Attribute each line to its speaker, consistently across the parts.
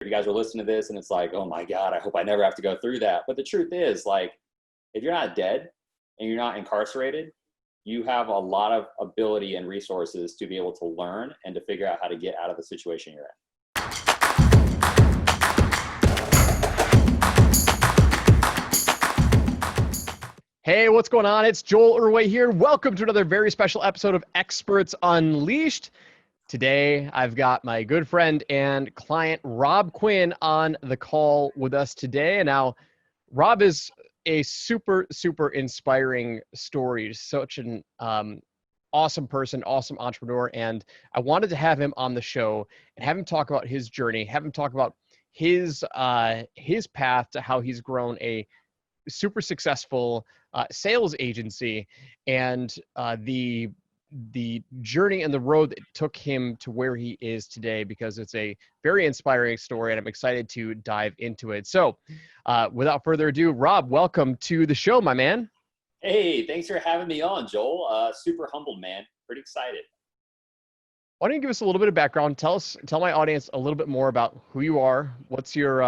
Speaker 1: you guys are listening to this and it's like, oh my God, I hope I never have to go through that. But the truth is, like, if you're not dead and you're not incarcerated, you have a lot of ability and resources to be able to learn and to figure out how to get out of the situation you're in.
Speaker 2: Hey, what's going on? It's Joel Irway here. Welcome to another very special episode of Experts Unleashed. Today, I've got my good friend and client, Robb Quinn, on the call with us today. And now, Robb is a super inspiring story. Such an awesome person, awesome entrepreneur. And I wanted to have him on the show and have him talk about his journey, have him talk about his path to how he's grown a super successful sales agency and the journey and the road that took him to where he is today, because it's a very inspiring story and I'm excited to dive into it. So without further ado, Robb, welcome to the show, my man.
Speaker 1: Hey, thanks for having me on, Joel. Super humbled, man. Pretty excited.
Speaker 2: Why don't you give us a little bit of background? Tell my audience a little bit more about who you are, what's your,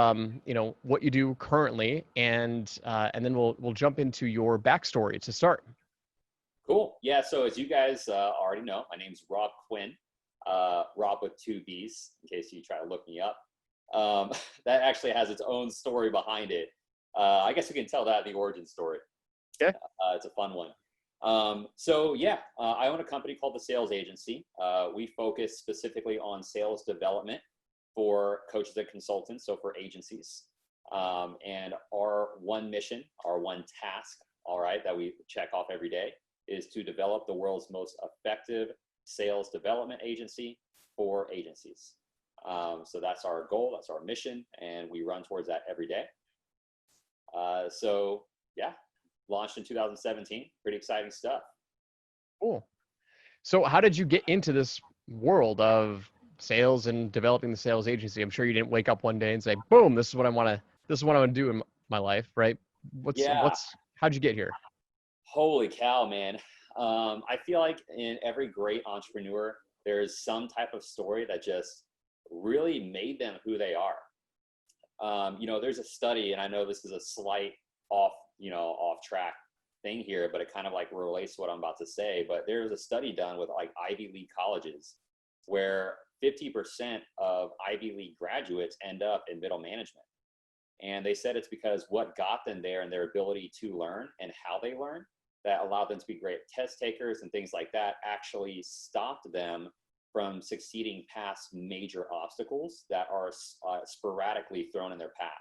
Speaker 2: what you do currently, and then we'll jump into your backstory to start.
Speaker 1: Cool. Yeah. So as you guys already know, my name's Robb Quinn. Robb with 2 B's, in case you try to look me up. That actually has its own story behind it. I guess we can tell that the origin story.
Speaker 2: Okay.
Speaker 1: It's a fun one. I own a company called the Sales Agency. We focus specifically on sales development for coaches and consultants, so for agencies. And our one mission, our one task, all right, that we check off every day is to develop the world's most effective sales development agency for agencies. So that's our goal, that's our mission, and we run towards that every day. Launched in 2017. Pretty exciting stuff.
Speaker 2: Cool. So how did you get into this world of sales and developing the sales agency? I'm sure you didn't wake up one day and say, boom, this is what I want to do in my life, right? How'd you get here?
Speaker 1: Holy cow, man. I feel like in every great entrepreneur, there's some type of story that just really made them who they are. There's a study, and I know this is a slight off track thing here, but it kind of like relates to what I'm about to say. But there's a study done with like Ivy League colleges where 50% of Ivy League graduates end up in middle management. And they said it's because what got them there and their ability to learn and how they learn that allowed them to be great test takers and things like that actually stopped them from succeeding past major obstacles that are sporadically thrown in their path.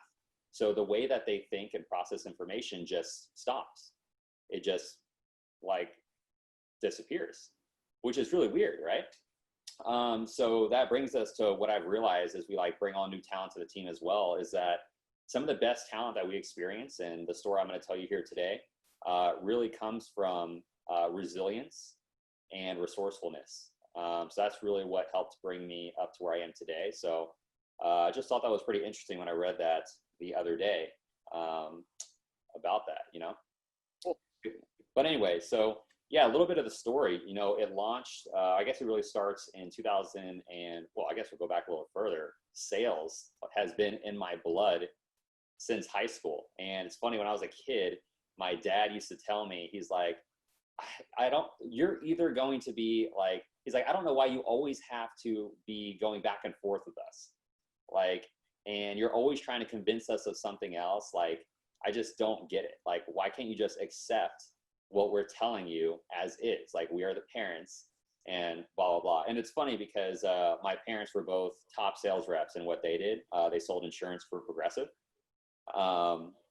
Speaker 1: So the way that they think and process information just stops. It just like disappears, which is really weird, right? So that brings us to what I've realized as we like bring on new talent to the team as well, is that some of the best talent that we experience, and the story I'm going to tell you here today, really comes from resilience and resourcefulness. So that's really what helped bring me up to where I am today. So I just thought that was pretty interesting when I read that the other day about that, Cool. But anyway, so yeah, a little bit of the story, it launched, I guess it really starts in 2000 and, well, I guess we'll go back a little further. Sales has been in my blood since high school. And it's funny, when I was a kid, my dad used to tell me, he's like, you're either going to be like, he's like, I don't know why you always have to be going back and forth with us. Like, and you're always trying to convince us of something else. Like, I just don't get it. Like, why can't you just accept what we're telling you as is? Like, we are the parents and blah, blah, blah. And it's funny because my parents were both top sales reps in what they did. They sold insurance for Progressive.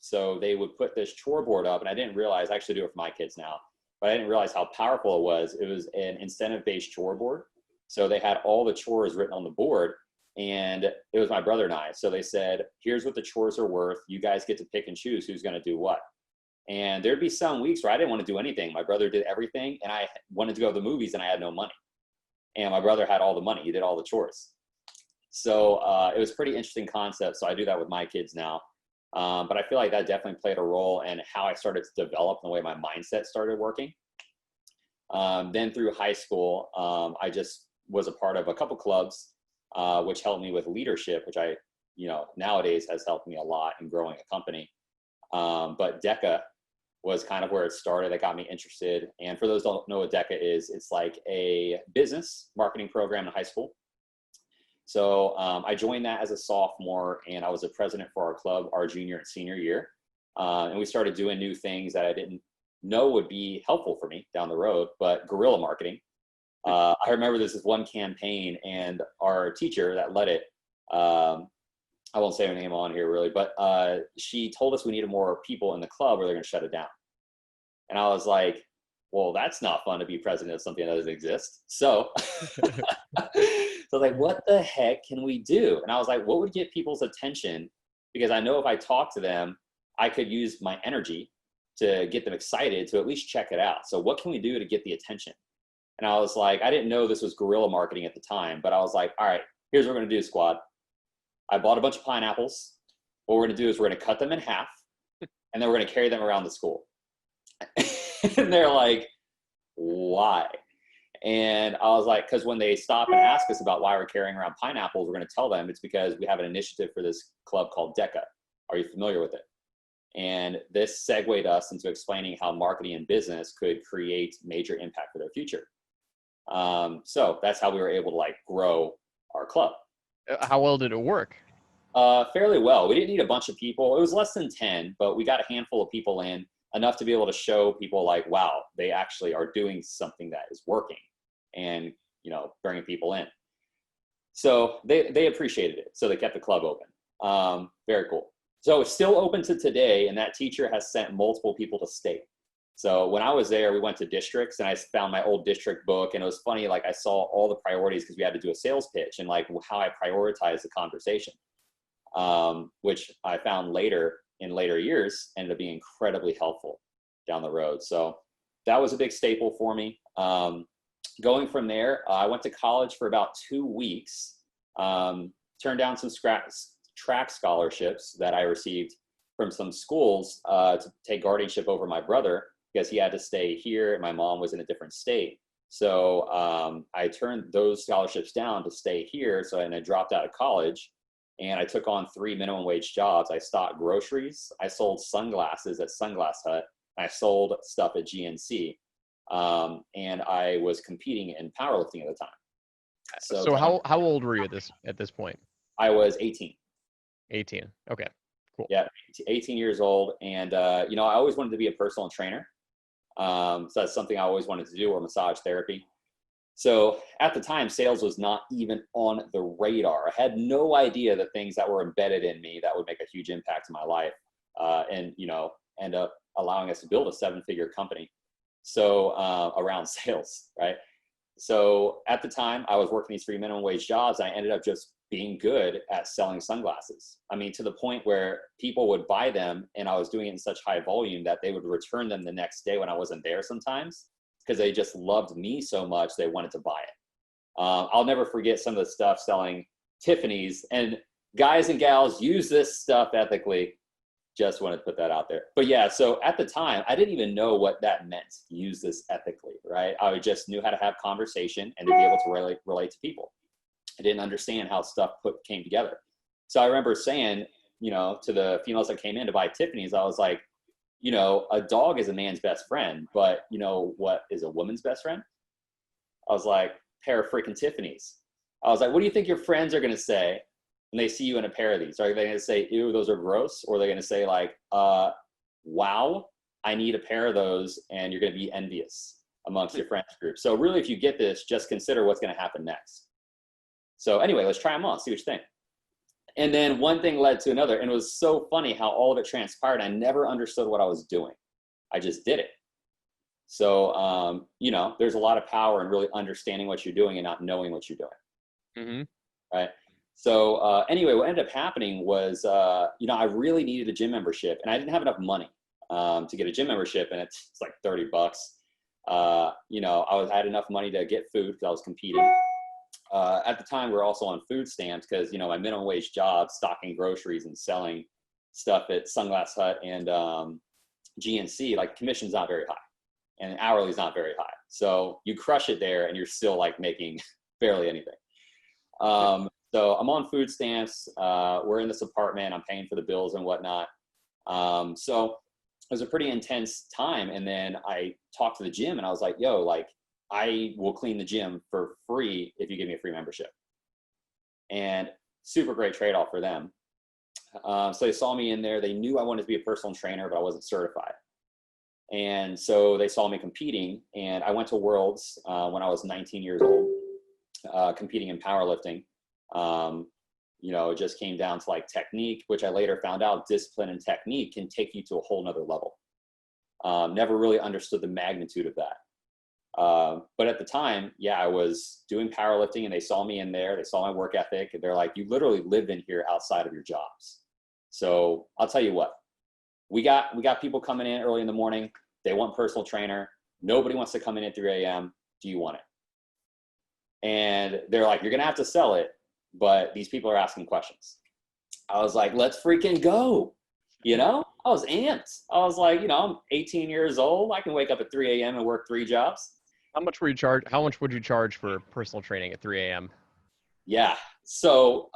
Speaker 1: So they would put this chore board up, and I didn't realize, I actually do it for my kids now, but I didn't realize how powerful it was. It was an incentive-based chore board. So they had all the chores written on the board, and it was my brother and I. So they said, here's what the chores are worth. You guys get to pick and choose who's going to do what. And there'd be some weeks where I didn't want to do anything. My brother did everything, and I wanted to go to the movies, and I had no money. And my brother had all the money. He did all the chores. So it was a pretty interesting concept. So I do that with my kids now. But I feel like that definitely played a role in how I started to develop the way my mindset started working. Then through high school, I just was a part of a couple clubs, which helped me with leadership, which I nowadays has helped me a lot in growing a company. But DECA was kind of where it started. That got me interested. And for those who don't know what DECA is, it's like a business marketing program in high school. So I joined that as a sophomore, and I was a president for our club our junior and senior year. And we started doing new things that I didn't know would be helpful for me down the road, but guerrilla marketing. I remember this is one campaign, and our teacher that led it, I won't say her name on here really, but she told us we needed more people in the club or they're going to shut it down. And I was like, well, that's not fun to be president of something that doesn't exist. So, like, what the heck can we do? And I was like, what would get people's attention? Because I know if I talk to them, I could use my energy to get them excited to at least check it out. So what can we do to get the attention? And I was like, I didn't know this was guerrilla marketing at the time, but I was like, all right, here's what we're going to do, squad. I bought a bunch of pineapples. What we're going to do is we're going to cut them in half, and then we're going to carry them around the school. And they're like, why? And I was like, because when they stop and ask us about why we're carrying around pineapples, we're going to tell them it's because we have an initiative for this club called DECA. Are you familiar with it? And this segued us into explaining how marketing and business could create major impact for their future. So that's how we were able to like grow our club.
Speaker 2: How well did it work?
Speaker 1: Fairly well. We didn't need a bunch of people. It was less than 10, but we got a handful of people in, enough to be able to show people like, wow, they actually are doing something that is working, and, bringing people in. So they appreciated it. So they kept the club open. Very cool. So it's still open to today, and that teacher has sent multiple people to state. So when I was there, we went to districts, and I found my old district book, and it was funny, like I saw all the priorities because we had to do a sales pitch, and like how I prioritized the conversation, which I found in later years ended up being incredibly helpful down the road. So that was a big staple for me. Going from there, I went to college for about 2 weeks, turned down some track scholarships that I received from some schools to take guardianship over my brother, because he had to stay here and my mom was in a different state. So I turned those scholarships down to stay here. And I dropped out of college, and I took on 3 minimum wage jobs. I stocked groceries. I sold sunglasses at Sunglass Hut. I sold stuff at GNC. And I was competing in powerlifting at the time.
Speaker 2: So how old were you at this point?
Speaker 1: I was 18.
Speaker 2: 18. Okay, cool.
Speaker 1: Yeah, 18 years old. And, I always wanted to be a personal trainer. So that's something I always wanted to do, or massage therapy. So at the time, sales was not even on the radar. I had no idea the things that were embedded in me that would make a huge impact in my life, and, end up allowing us to build a 7-figure company. So around sales, right? So at the time, I was working these 3 minimum wage jobs. I ended up just being good at selling sunglasses. I mean, to the point where people would buy them, and I was doing it in such high volume that they would return them the next day when I wasn't there sometimes, because they just loved me so much they wanted to buy it. I'll never forget some of the stuff selling Tiffany's, and guys and gals, use this stuff ethically. Just want to put that out there. But yeah, so at the time, I didn't even know what that meant, use this ethically, right? I just knew how to have conversation and to be able to relate to people. I didn't understand how stuff came together. So I remember saying, to the females that came in to buy Tiffany's, I was like, a dog is a man's best friend, but what is a woman's best friend? I was like, pair of freaking Tiffany's. I was like, what do you think your friends are going to say when they see you in a pair of these? Are they going to say, ew, those are gross? Or are they going to say like, wow, I need a pair of those, and you're going to be envious amongst your friends group. So really, if you get this, just consider what's going to happen next. So anyway, let's try them on, see what you think. And then one thing led to another, and it was so funny how all of it transpired. I never understood what I was doing. I just did it. So, there's a lot of power in really understanding what you're doing and not knowing what you're doing. Mm-hmm. Right. So anyway, what ended up happening was, I really needed a gym membership, and I didn't have enough money to get a gym membership, and it's like $30. I had enough money to get food because I was competing. At the time, we were also on food stamps because, my minimum wage job, stocking groceries and selling stuff at Sunglass Hut and GNC, like commission's not very high and hourly is not very high. So you crush it there and you're still like making barely anything. So I'm on food stamps. We're in this apartment. I'm paying for the bills and whatnot. So it was a pretty intense time. And then I talked to the gym and I was like, yo, like I will clean the gym for free if you give me a free membership. And super great trade-off for them. So they saw me in there. They knew I wanted to be a personal trainer, but I wasn't certified. And so they saw me competing, and I went to Worlds when I was 19 years old, competing in powerlifting. It just came down to like technique, which I later found out discipline and technique can take you to a whole nother level. Never really understood the magnitude of that. But at the time, I was doing powerlifting and they saw me in there. They saw my work ethic and they're like, you literally live in here outside of your jobs. So I'll tell you what, we got people coming in early in the morning. They want personal trainer. Nobody wants to come in at 3 a.m. Do you want it? And they're like, you're going to have to sell it, but these people are asking questions. I was like, let's freaking go. I was amped. I was like, I'm 18 years old. I can wake up at 3 a.m. and work 3 jobs.
Speaker 2: How much would you charge for personal training at 3 a.m.?
Speaker 1: Yeah. So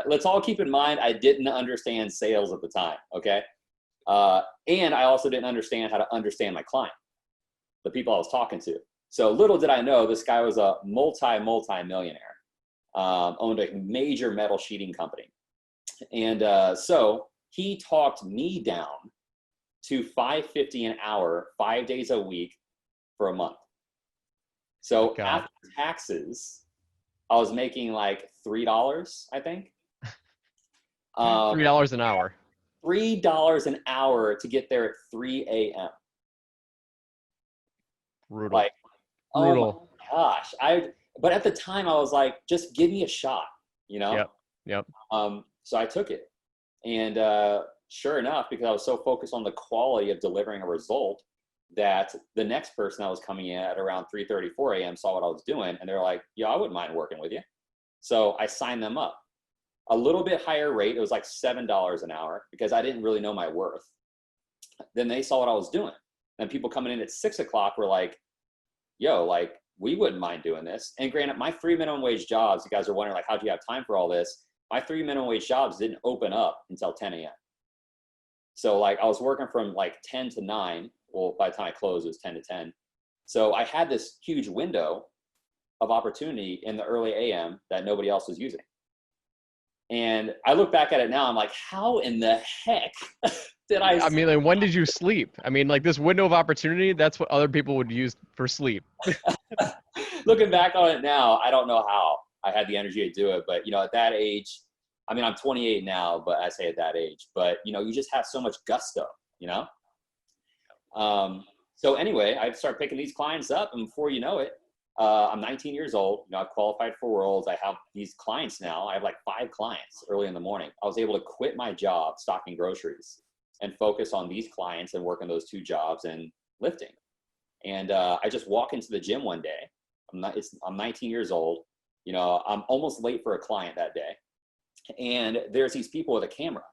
Speaker 1: let's all keep in mind, I didn't understand sales at the time. Okay. And I also didn't understand how to understand my client, the people I was talking to. So little did I know, this guy was a multi-millionaire, owned a major metal sheeting company. And so he talked me down to $550 an hour, 5 days a week for a month. So after taxes, I was making like $3, I think.
Speaker 2: $3 an hour.
Speaker 1: $3 an hour to get there at 3 a.m.
Speaker 2: Brutal.
Speaker 1: Like,
Speaker 2: brutal.
Speaker 1: Oh my gosh. But at the time I was like, just give me a shot,
Speaker 2: Yep.
Speaker 1: So I took it. And sure enough, because I was so focused on the quality of delivering a result, that the next person that was coming in at around 3:30, 4 a.m. saw what I was doing. And they're like, yeah, I wouldn't mind working with you. So I signed them up. A little bit higher rate. It was like $7 an hour because I didn't really know my worth. Then they saw what I was doing. And people coming in at 6 o'clock were like, yo, like, we wouldn't mind doing this. And granted, my 3 minimum wage jobs, you guys are wondering, like, how do you have time for all this? My 3 minimum wage jobs didn't open up until 10 a.m. So like I was working from like 10 to 9. Well, by the time I closed, it was 10 to 10. So I had this huge window of opportunity in the early AM that nobody else was using. And I look back at it now, I'm like, how in the heck did I?
Speaker 2: I mean, like, when did you sleep? I mean, like this window of opportunity, that's what other people would use for sleep.
Speaker 1: Looking back on it now, I don't know how I had the energy to do it. But, at that age, I mean, I'm 28 now, but I say at that age, but, you just have so much gusto, So anyway, I start picking these clients up, and before you know it, I'm 19 years old. I've qualified for Worlds. I have these clients now. I have like 5 clients early in the morning. I was able to quit my job stocking groceries and focus on these clients and working those 2 jobs and lifting. And I just walk into the gym one day. I'm 19 years old. I'm almost late for a client that day. And there's these people with a camera.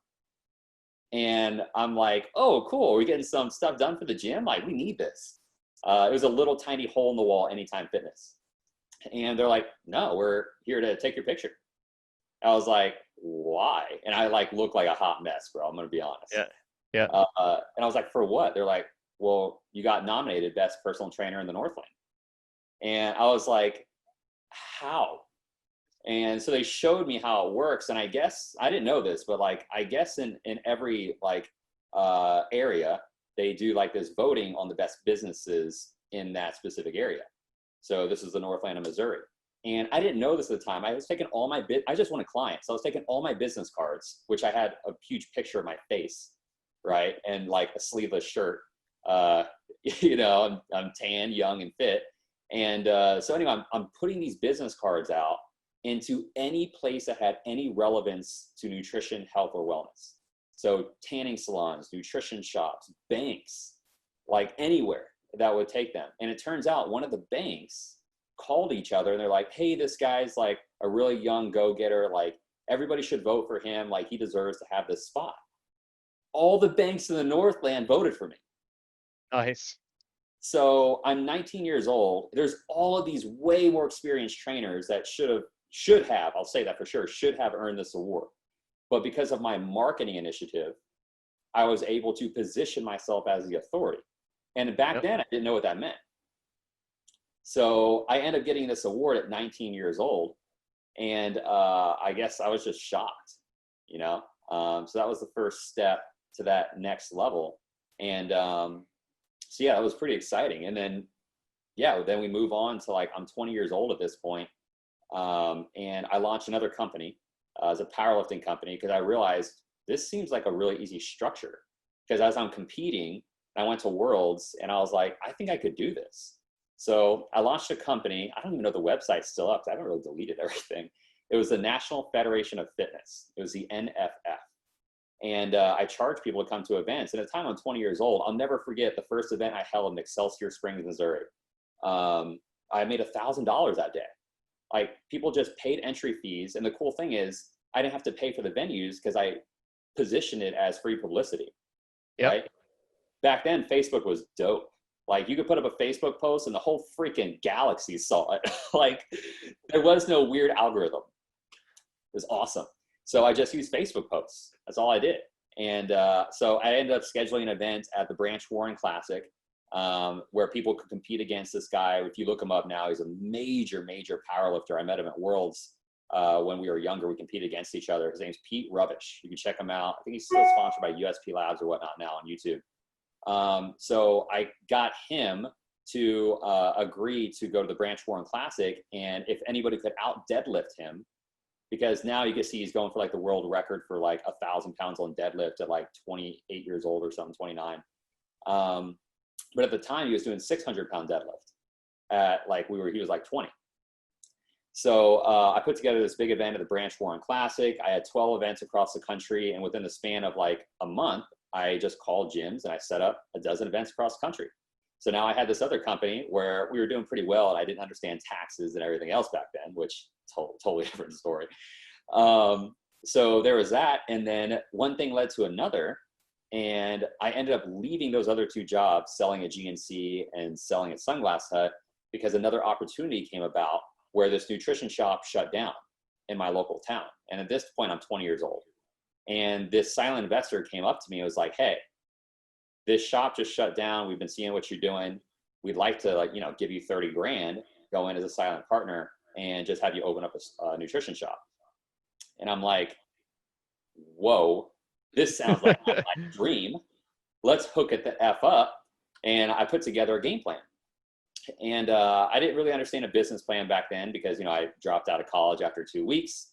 Speaker 1: And I'm like, oh, cool. Are we getting some stuff done for the gym? Like, we need this. It was a little tiny hole in the wall, Anytime Fitness. And they're like, no, we're here to take your picture. I was like, why? And I like look like a hot mess, bro. I'm going to be honest.
Speaker 2: Yeah.
Speaker 1: And I was like, for what? They're like, well, you got nominated best personal trainer in the Northland. And I was like, how? And so they showed me how it works. And I guess, I didn't know this, but like, I guess in every like area, they do like this voting on the best businesses in that specific area. So this is the Northland of Missouri. And I didn't know this at the time. I was taking all my I just wanted clients. So I was taking all my business cards, which I had a huge picture of my face, right? And like a sleeveless shirt. I'm tan, young, and fit. And so anyway, I'm putting these business cards out into any place that had any relevance to nutrition, health, or wellness. So tanning salons, nutrition shops, banks, like anywhere that would take them. And it turns out one of the banks called each other and they're like, hey, this guy's like a really young go-getter. Like everybody should vote for him. Like he deserves to have this spot. All the banks in the Northland voted for me.
Speaker 2: Nice.
Speaker 1: So I'm 19 years old. There's all of these way more experienced trainers that should have I'll say that for sure, should have earned this award. But because of my marketing initiative, I was able to position myself as the authority. And back then, I didn't know what that meant. So I ended up getting this award at 19 years old. And I guess I was just shocked, you know? So that was the first step to that next level. And so yeah, that was pretty exciting. And then, yeah, then we move on to like, I'm 20 years old at this point. And I launched another company as a powerlifting company because I realized this seems like a really easy structure. Because as I'm competing, I went to Worlds and I was like, I think I could do this. So I launched a company. I don't even know if the website's still up. I haven't really deleted everything. It was the National Federation of Fitness. It was the NFF. And I charged people to come to events. And at the time, I'm 20 years old. I'll never forget the first event I held in Excelsior Springs, Missouri. I made $1,000 that day. Like, people just paid entry fees. And the cool thing is, I didn't have to pay for the venues because I positioned it as free publicity.
Speaker 2: Yep.
Speaker 1: Right? Back then, Facebook was dope. Like, you could put up a Facebook post and the whole freaking galaxy saw it. Like, there was no weird algorithm. It was awesome. So I just used Facebook posts. That's all I did. And so I ended up scheduling an event at the Branch Warren Classic where people could compete against this guy. If you look him up now, he's a major, major powerlifter. I met him at Worlds when we were younger. We competed against each other. His name's Pete Rubbish. You can check him out. I think he's still sponsored by USP Labs or whatnot now on YouTube. So I got him to agree to go to the Branch Warren Classic, and if anybody could out deadlift him, because now you can see he's going for like the world record for like 1,000 pounds on deadlift at like 28 years old or something, 29. But at the time he was doing 600-pound deadlift at like he was like 20. So I put together this big event at the Branch Warren Classic. I had 12 events across the country, and within the span of like a month, I just called gyms and I set up a dozen events across the country. So now I had this other company where we were doing pretty well, and I didn't understand taxes and everything else back then, which totally different story. So there was that. And then one thing led to another. And I ended up leaving those other two jobs, selling at GNC and selling at Sunglass Hut, because another opportunity came about where this nutrition shop shut down in my local town. And at this point, I'm 20 years old. And this silent investor came up to me and was like, hey, this shop just shut down. We've been seeing what you're doing. We'd like to, give you 30 grand, go in as a silent partner and just have you open up a nutrition shop. And I'm like, whoa, this sounds like my dream. Let's hook it the F up. And I put together a game plan. And I didn't really understand a business plan back then because, I dropped out of college after 2 weeks.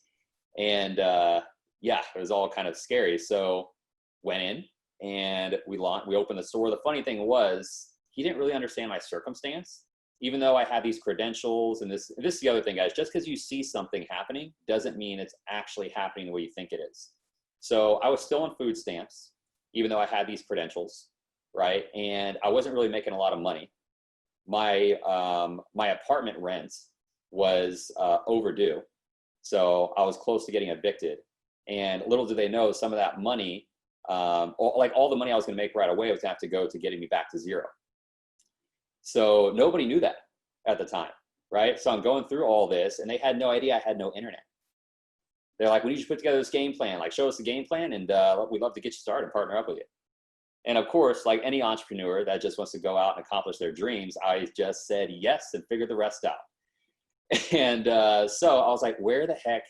Speaker 1: And it was all kind of scary. So went in and we opened the store. The funny thing was, he didn't really understand my circumstance, even though I had these credentials. And this is the other thing, guys, just because you see something happening doesn't mean it's actually happening the way you think it is. So I was still on food stamps, even though I had these credentials, right? And I wasn't really making a lot of money. My apartment rent was overdue. So I was close to getting evicted. And little did they know, some of that money, all the money I was going to make right away was going to have to go to getting me back to zero. So nobody knew that at the time, right? So I'm going through all this, and they had no idea I had no internet. They're like, we need you to put together this game plan. Like, show us the game plan, and we'd love to get you started and partner up with you. And of course, like any entrepreneur that just wants to go out and accomplish their dreams, I just said yes and figured the rest out. And so I was like, where the heck?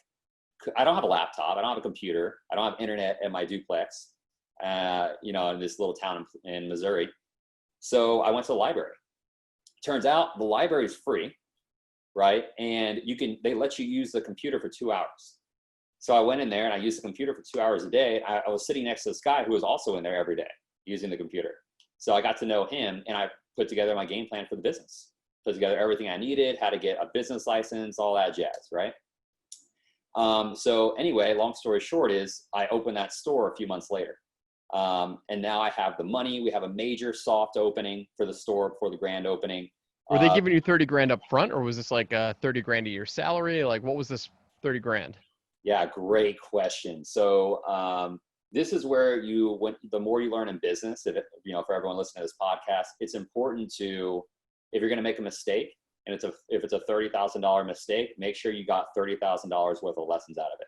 Speaker 1: I don't have a laptop. I don't have a computer. I don't have internet at my duplex, in this little town in Missouri. So I went to the library. Turns out the library is free, right? And they let you use the computer for 2 hours. So I went in there and I used the computer for 2 hours a day. I was sitting next to this guy who was also in there every day using the computer. So I got to know him, and I put together my game plan for the business. Put together everything I needed, how to get a business license, all that jazz, right? So anyway, long story short is I opened that store a few months later. And now I have the money. We have a major soft opening for the store before the grand opening.
Speaker 2: Were they giving you 30 grand up front, or was this like 30 grand a year salary? Like, what was this 30 grand?
Speaker 1: Yeah, great question. So this is where the more you learn in business, for everyone listening to this podcast, it's important to, if you're going to make a mistake, And if it's a $30,000 mistake, make sure you got $30,000 worth of lessons out of it.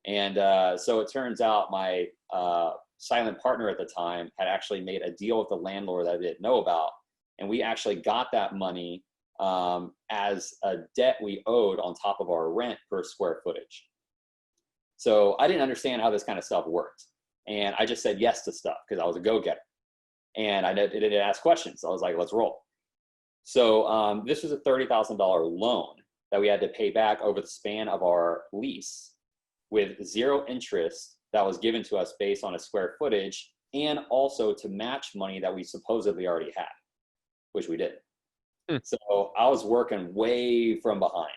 Speaker 1: And so it turns out my silent partner at the time had actually made a deal with the landlord that I didn't know about. And we actually got that money as a debt we owed on top of our rent per square footage. So I didn't understand how this kind of stuff worked. And I just said yes to stuff because I was a go-getter. And I didn't ask questions. So I was like, let's roll. So this was a $30,000 loan that we had to pay back over the span of our lease with zero interest that was given to us based on a square footage, and also to match money that we supposedly already had, which we didn't. So I was working way from behind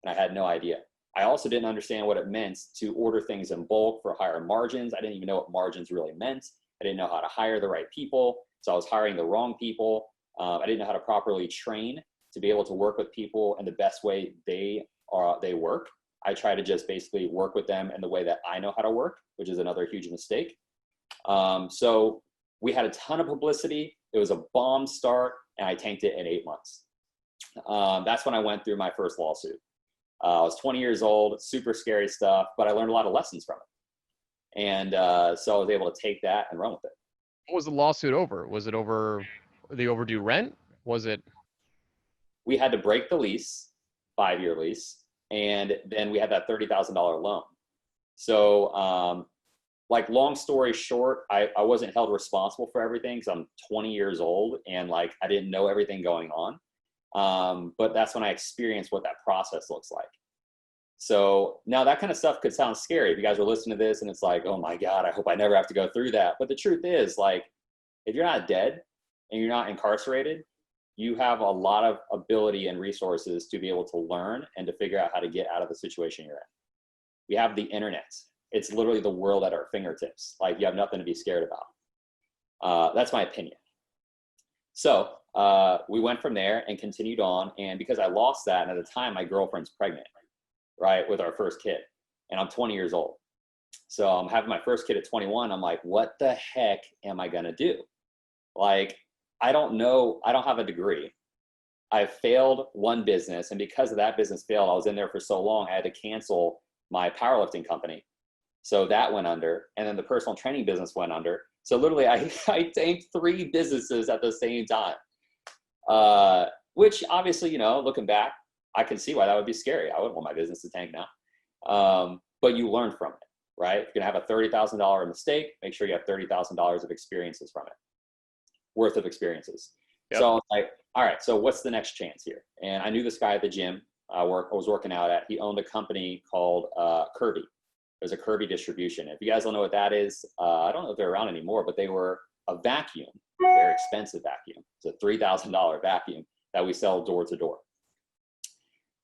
Speaker 1: and I had no idea. I also didn't understand what it meant to order things in bulk for higher margins. I didn't even know what margins really meant. I didn't know how to hire the right people. So I was hiring the wrong people. I didn't know how to properly train to be able to work with people in the best way they work. I try to just basically work with them in the way that I know how to work, which is another huge mistake. So we had a ton of publicity. It was a bomb start, and I tanked it in 8 months. That's when I went through my first lawsuit. I was 20 years old, super scary stuff, but I learned a lot of lessons from it. And so I was able to take that and run with it.
Speaker 2: What was the lawsuit over? Was it over the overdue rent? Was it?
Speaker 1: We had to break the lease, 5-year lease, and then we had that $30,000 loan. So like, long story short, I wasn't held responsible for everything because I'm 20 years old and like I didn't know everything going on. But that's when I experienced what that process looks like. So now that kind of stuff could sound scary if you guys are listening to this and it's like, oh my God, I hope I never have to go through that. But the truth is, like, if you're not dead and you're not incarcerated, you have a lot of ability and resources to be able to learn and to figure out how to get out of the situation you're in. We have the internet. It's literally the world at our fingertips. Like, you have nothing to be scared about. That's my opinion. So we went from there and continued on. And because I lost that, and at the time my girlfriend's pregnant, right, with our first kid, and I'm 20 years old. So I'm having my first kid at 21. I'm like, what the heck am I gonna do? Like, I don't know. I don't have a degree. I failed one business, and because of that business failed, I was in there for so long, I had to cancel my powerlifting company. So that went under, and then the personal training business went under. So literally I tanked 3 businesses at the same time, which obviously, you know, looking back, I can see why that would be scary. I wouldn't want my business to tank now. But you learn from it, right? If you're gonna have a $30,000 mistake, make sure you have $30,000 of experiences from it, worth of experiences. Yep. So I was like, all right, so what's the next chance here? And I knew this guy at the gym I was working out at. He owned a company called Kirby. There's a Kirby distribution. If you guys don't know what that is, I don't know if they're around anymore, but they were a vacuum, very expensive vacuum. It's a $3,000 vacuum that we sell door to door.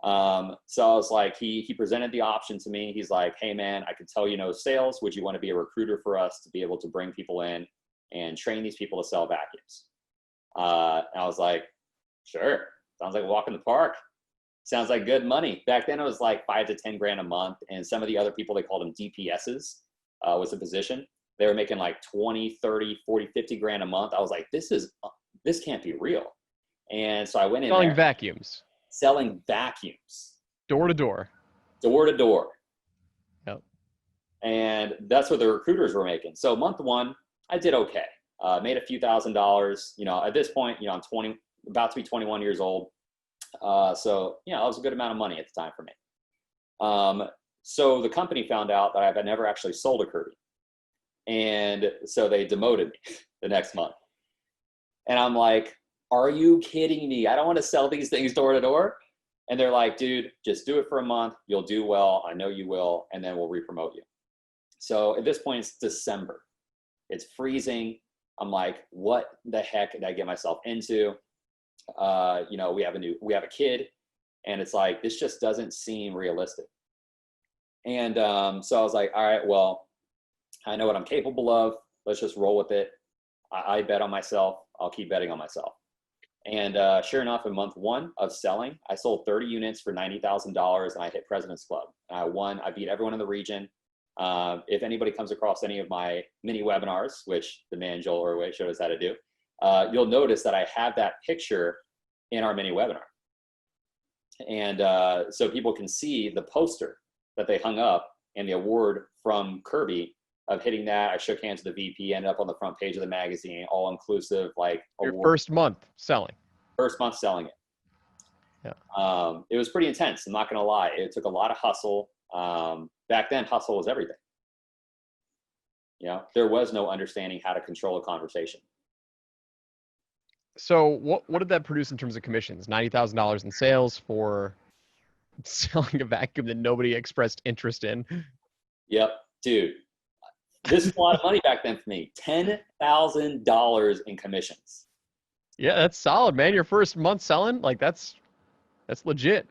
Speaker 1: So I was like, he presented the option to me. He's like, hey man, I can tell you know sales. Would you want to be a recruiter for us to be able to bring people in and train these people to sell vacuums? And I was like, sure. Sounds like a walk in the park. Sounds like good money. Back then it was like 5 to 10 grand a month. And some of the other people, they called them DPSs, was the position. They were making like 20, 30, 40, 50 grand a month. I was like, this can't be real. And so I went in
Speaker 2: selling
Speaker 1: there.
Speaker 2: Vacuums.
Speaker 1: Selling vacuums.
Speaker 2: Door to door.
Speaker 1: Door to door.
Speaker 2: Yep.
Speaker 1: And that's what the recruiters were making. So month 1, I did okay. Made a few $1,000s. You know, at this point, you know, I'm about to be 21 years old. So, you know, it was a good amount of money at the time for me. So the company found out that I had never actually sold a Kirby. And so they demoted me the next month. And I'm like, are you kidding me? I don't want to sell these things door to door. And they're like, dude, just do it for a month. You'll do well. I know you will. And then we'll re-promote you. So at this point, it's December. It's freezing. I'm like, what the heck did I get myself into? You know, we have a kid, and it's like, this just doesn't seem realistic. And so I was like, all right, well, I know what I'm capable of. Let's just roll with it. I bet on myself. I'll keep betting on myself. And sure enough, in month 1 of selling, I sold 30 units for $90,000, and I hit President's Club. And I won. I beat everyone in the region. If anybody comes across any of my mini webinars, which the man Joel Urway showed us how to do, you'll notice that I have that picture in our mini webinar. And so people can see the poster that they hung up and the award from Kirby of hitting that. I shook hands with the VP, ended up on the front page of the magazine, all inclusive, like
Speaker 2: Your
Speaker 1: award.
Speaker 2: first month selling.
Speaker 1: First month selling it.
Speaker 2: Yeah.
Speaker 1: It was pretty intense. I'm not going to lie. It took a lot of hustle. Back then, hustle was everything. You know, there was no understanding how to control a conversation.
Speaker 2: So what did that produce in terms of commissions? $90,000 in sales for selling a vacuum that nobody expressed interest in.
Speaker 1: Yep, dude. This is a lot of money back then for me. $10,000 in commissions.
Speaker 2: Yeah, that's solid, man. Your first month selling, like that's legit.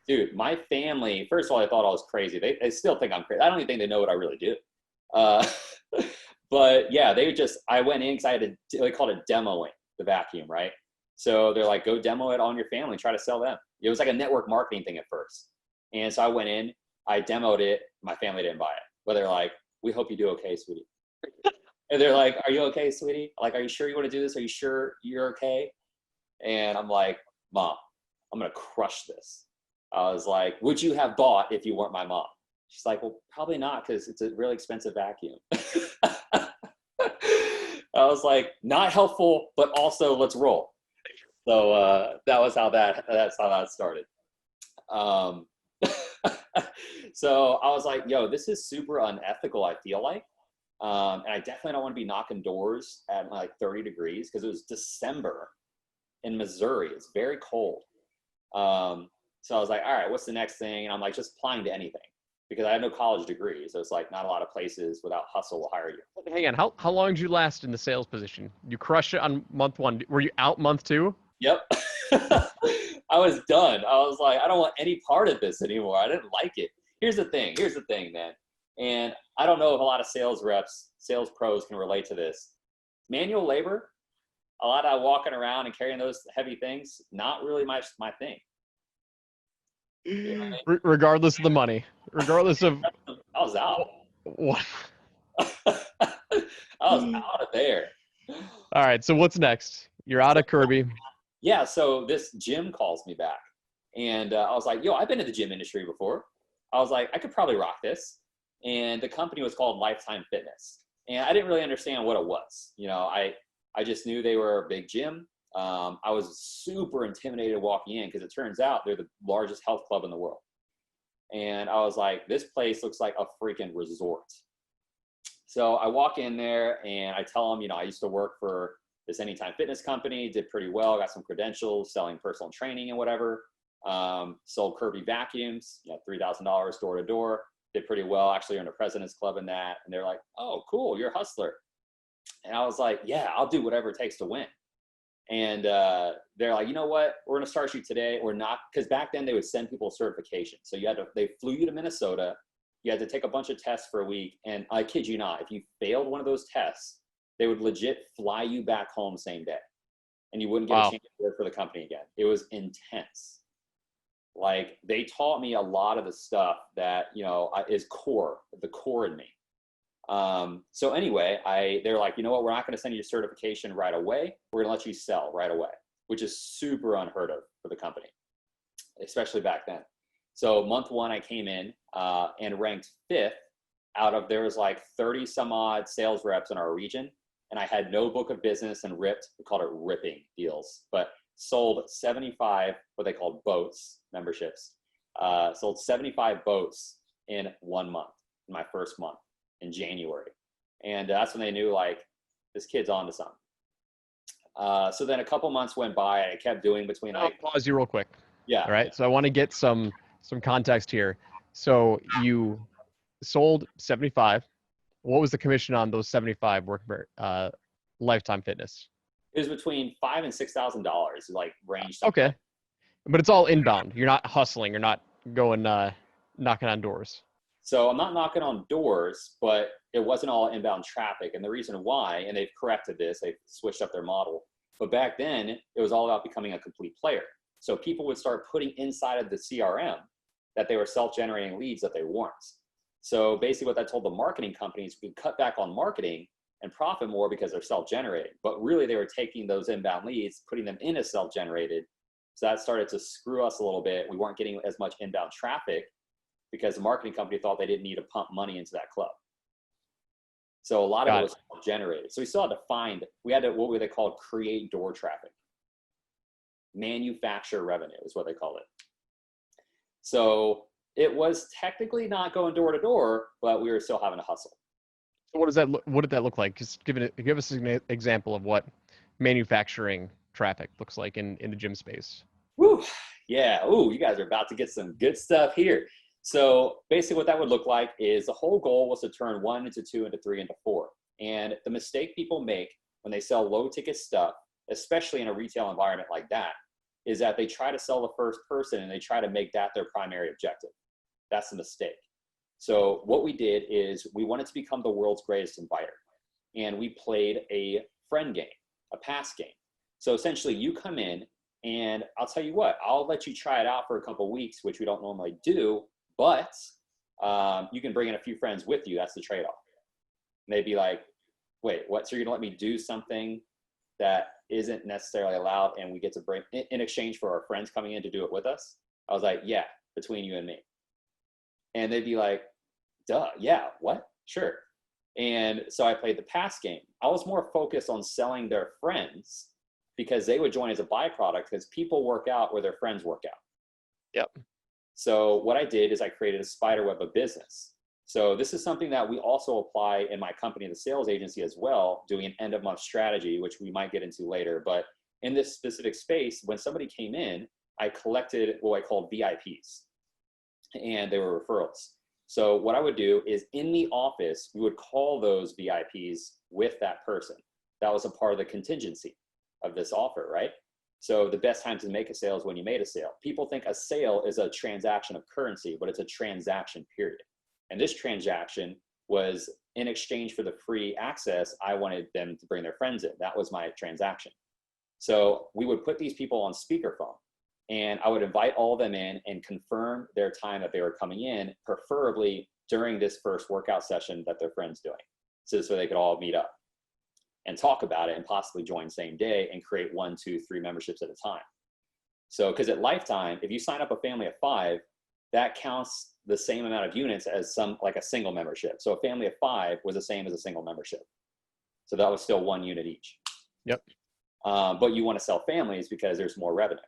Speaker 1: Dude, my family, first of all, I thought I was crazy. They still think I'm crazy. I don't even think they know what I really do. But yeah, I went in because they called it demoing the vacuum, right? So they're like, go demo it on your family, try to sell them. It was like a network marketing thing at first. And so I went in, I demoed it, my family didn't buy it. But they're like, we hope you do okay, sweetie. And they're like, are you okay, sweetie? Like, are you sure you want to do this? Are you sure you're okay? And I'm like, Mom, I'm going to crush this. I was like, would you have bought if you weren't my mom? She's like, well, probably not, because it's a really expensive vacuum. I was like, not helpful, but also let's roll. So that's how that started. So I was like, yo, this is super unethical, I feel like. And I definitely don't want to be knocking doors at like 30 degrees because it was December in Missouri. It's very cold. So I was like, all right, what's the next thing? And I'm like, just applying to anything because I had no college degree. So it's like not a lot of places without hustle will hire you.
Speaker 2: Hang on, how long did you last in the sales position? You crushed it on month one. Were you out month two?
Speaker 1: Yep. I was done. I was like, I don't want any part of this anymore. I didn't like it. Here's the thing, man. And I don't know if a lot of sales reps, sales pros can relate to this. Manual labor, a lot of walking around and carrying those heavy things, not really my thing. You know what I mean?
Speaker 2: Regardless of the money, regardless of
Speaker 1: I was out.
Speaker 2: what.
Speaker 1: I was out of there.
Speaker 2: All right, so what's next? You're out of Kirby.
Speaker 1: Yeah, so this gym calls me back. And I was like, yo, I've been in the gym industry before. I was like, I could probably rock this. And the company was called Lifetime Fitness. And I didn't really understand what it was. You know, I just knew they were a big gym. I was super intimidated walking in because it turns out they're the largest health club in the world. And I was like, this place looks like a freaking resort. So I walk in there and I tell them, you know, I used to work for this Anytime Fitness company, did pretty well, got some credentials, selling personal training and whatever. Sold Kirby vacuums, you know, $3,000 door to door, did pretty well, actually earned a president's club in that. And they're like, oh, cool, you're a hustler. And I was like, yeah, I'll do whatever it takes to win. And they're like, you know what, we're gonna start you today or not, because back then they would send people certification. So they flew you to Minnesota, you had to take a bunch of tests for a week. And I kid you not, if you failed one of those tests, they would legit fly you back home same day. And you wouldn't get a chance to work for the company again. It was intense. Like they taught me a lot of the stuff that, you know, is the core in me. So anyway, they're like, you know what, we're not going to send you certification right away. We're going to let you sell right away, which is super unheard of for the company, especially back then. So month one, I came in and ranked 5th out of, there was like 30 some odd sales reps in our region. And I had no book of business and we called it ripping deals, but sold 75, what they called boats, memberships, sold 75 boats in 1 month, in my first month in January. And that's when they knew like, this kid's on to something. So then a couple months went by, I kept doing between
Speaker 2: I'll pause you real quick.
Speaker 1: Yeah.
Speaker 2: All right. So I want to get some context here. So you sold 75. What was the commission on those 75 Lifetime Fitness?
Speaker 1: It was between $5,000 and $6,000, like range.
Speaker 2: Okay. But it's all inbound. You're not hustling. You're not going knocking on doors.
Speaker 1: So I'm not knocking on doors, but it wasn't all inbound traffic. And the reason why, and they've corrected this, they've switched up their model. But back then, it was all about becoming a complete player. So people would start putting inside of the CRM that they were self-generating leads that they weren't. So basically what that told the marketing companies, we could cut back on marketing and profit more because they're self-generating. But really they were taking those inbound leads, putting them in as self-generated, So that started to screw us a little bit. We weren't getting as much inbound traffic because the marketing company thought they didn't need to pump money into that club. So a lot of it was generated. So we still had to we had to, what they called create door traffic. Manufacture revenue is what they call it. So it was technically not going door to door, but we were still having to hustle.
Speaker 2: So what did that look like? Just give us an example of what manufacturing traffic looks like in the gym space.
Speaker 1: Woo, yeah. Ooh, you guys are about to get some good stuff here. So basically what that would look like is the whole goal was to turn 1 into 2 into 3 into 4. And the mistake people make when they sell low ticket stuff, especially in a retail environment like that, is that they try to sell the first person and they try to make that their primary objective. That's the mistake. So what we did is we wanted to become the world's greatest inviter. And we played a friend game, a pass game. So essentially you come in and I'll tell you what, I'll let you try it out for a couple of weeks, which we don't normally do, but you can bring in a few friends with you. That's the trade-off. And they'd be like, wait, what? So you're gonna let me do something that isn't necessarily allowed and we get to bring in exchange for our friends coming in to do it with us? I was like, yeah, between you and me. And they'd be like, duh, yeah, what? Sure. And so I played the pass game. I was more focused on selling their friends because they would join as a byproduct because people work out where their friends work out.
Speaker 2: Yep.
Speaker 1: So what I did is I created a spider web of business. So this is something that we also apply in my company, the sales agency as well, doing an end of month strategy, which we might get into later. But in this specific space, when somebody came in, I collected what I called VIPs and they were referrals. So what I would do is in the office, we would call those VIPs with that person. That was a part of the contingency of this offer, right? So the best time to make a sale is when you made a sale. People think a sale is a transaction of currency, but it's a transaction period. And this transaction was in exchange for the free access. I wanted them to bring their friends in. That was my transaction. So we would put these people on speakerphone and I would invite all of them in and confirm their time that they were coming in, preferably during this first workout session that their friend's doing. So they could all meet up and talk about it and possibly join same day and create 1, 2, 3 memberships at a time. So, because at Lifetime, if you sign up a family of 5, that counts the same amount of units as like a single membership. So a family of 5 was the same as a single membership. So that was still 1 unit each.
Speaker 2: Yep.
Speaker 1: But you want to sell families because there's more revenue.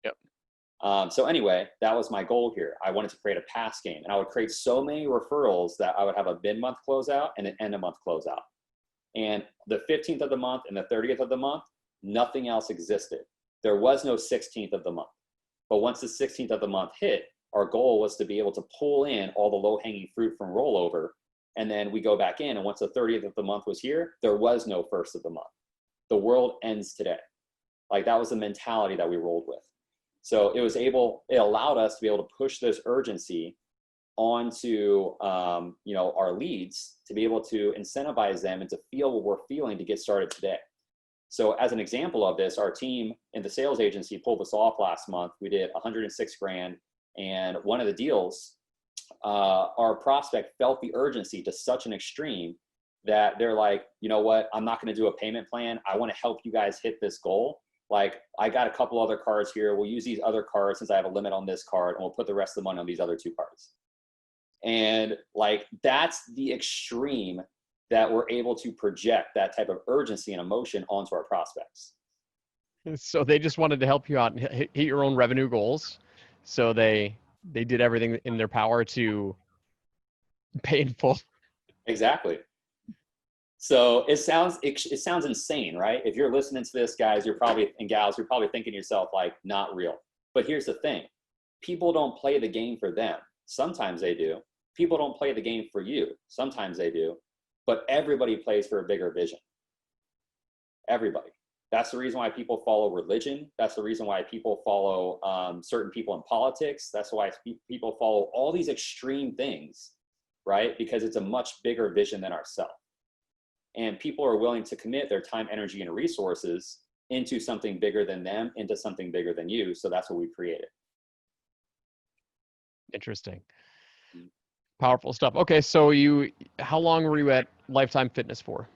Speaker 2: Yep.
Speaker 1: So anyway, that was my goal here. I wanted to create a pass game and I would create so many referrals that I would have a mid-month closeout and an end-of-month closeout. And the 15th of the month and the 30th of the month, nothing else existed. There was no 16th of the month. But once the 16th of the month hit, our goal was to be able to pull in all the low-hanging fruit from rollover. And then we go back in. And once the 30th of the month was here, there was no first of the month. The world ends today. Like that was the mentality that we rolled with. So it allowed us to be able to push this urgency onto our leads to be able to incentivize them and to feel what we're feeling to get started today. So as an example of this, our team in the sales agency pulled this off last month. We did 106 grand. And one of the deals, our prospect felt the urgency to such an extreme that they're like, you know what, I'm not going to do a payment plan. I want to help you guys hit this goal. Like I got a couple other cards here. We'll use these other cards since I have a limit on this card and we'll put the rest of the money on these other 2 cards. And like, that's the extreme that we're able to project that type of urgency and emotion onto our prospects.
Speaker 2: So they just wanted to help you out and hit your own revenue goals. So they did everything in their power to pay in full.
Speaker 1: Exactly. So it sounds insane, right? If you're listening to this, guys, and gals, you're probably thinking to yourself like, not real. But here's the thing. People don't play the game for them. Sometimes they do. People don't play the game for you. Sometimes they do. But everybody plays for a bigger vision. Everybody. That's the reason why people follow religion. That's the reason why people follow certain people in politics. That's why people follow all these extreme things, right? Because it's a much bigger vision than ourselves. And people are willing to commit their time, energy, and resources into something bigger than them, into something bigger than you. So that's what we created.
Speaker 2: Interesting. Powerful stuff. Okay, so how long were you at Lifetime Fitness for?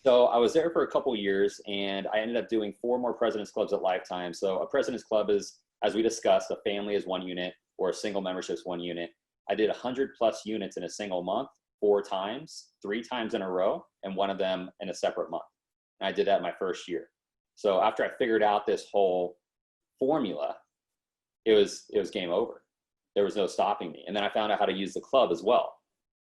Speaker 1: So I was there for a couple of years, and I ended up doing 4 more President's Clubs at Lifetime. So a President's Club is, as we discussed, a family is 1 unit or a single membership is 1 unit. I did 100 plus units in a single month, 4 times, 3 times in a row, and 1 of them in a separate month. And I did that my first year. So after I figured out this whole formula, it was game over. There was no stopping me. And then I found out how to use the club as well.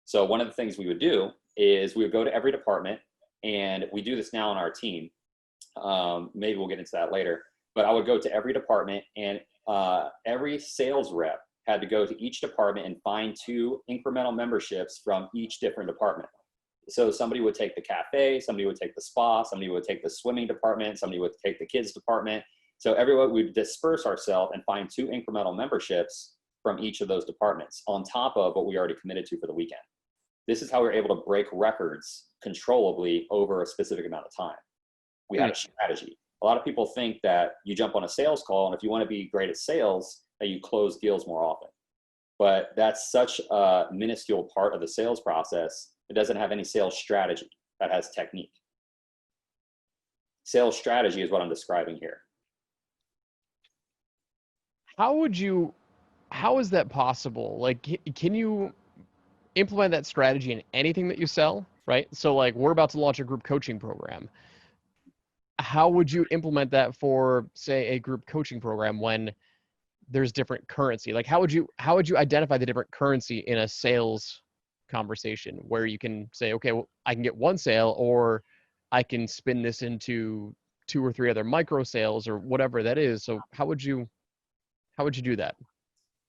Speaker 1: So one of the things we would do is we would go to every department, and we do this now on our team. Maybe we'll get into that later. But I would go to every department, and every sales rep had to go to each department and find 2 incremental memberships from each different department. So somebody would take the cafe, somebody would take the spa, somebody would take the swimming department, somebody would take the kids department. So everyone would disperse ourselves and find 2 incremental memberships from each of those departments on top of what we already committed to for the weekend. This is how we're able to break records controllably over a specific amount of time. We had a strategy. A lot of people think that you jump on a sales call, and if you want to be great at sales, that you close deals more often. But that's such a minuscule part of the sales process. It doesn't have any sales strategy that has technique. Sales strategy is what I'm describing here.
Speaker 2: How is that possible? Like, can you implement that strategy in anything that you sell, right? So like, we're about to launch a group coaching program. How would you implement that for, say, a group coaching program when there's different currency? Like, how would you identify the different currency in a sales conversation where you can say, okay, well, I can get 1 sale, or I can spin this into 2 or 3 other micro sales, or whatever that is. So how would you do that?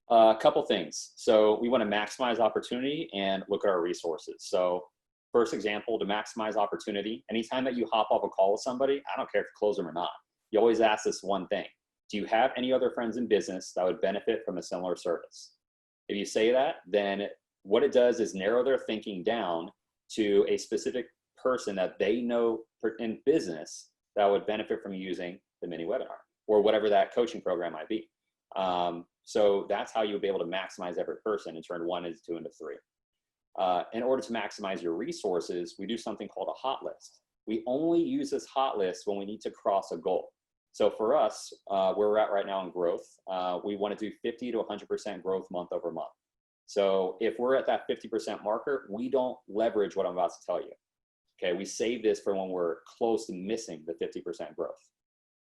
Speaker 1: A couple things. So we want to maximize opportunity and look at our resources. So first example, to maximize opportunity, anytime that you hop off a call with somebody, I don't care if you close them or not, you always ask this one thing: do you have any other friends in business that would benefit from a similar service? If you say that, then what it does is narrow their thinking down to a specific person that they know in business that would benefit from using the mini webinar or whatever that coaching program might be. So that's how you would be able to maximize every person and turn 1 into 2 into 3. In order to maximize your resources, we do something called a hot list. We only use this hot list when we need to cross a goal. So for us, where we're at right now in growth, we want to do 50 to 100% growth month over month. So if we're at that 50% marker, we don't leverage what I'm about to tell you. Okay, we save this for when we're close to missing the 50% growth.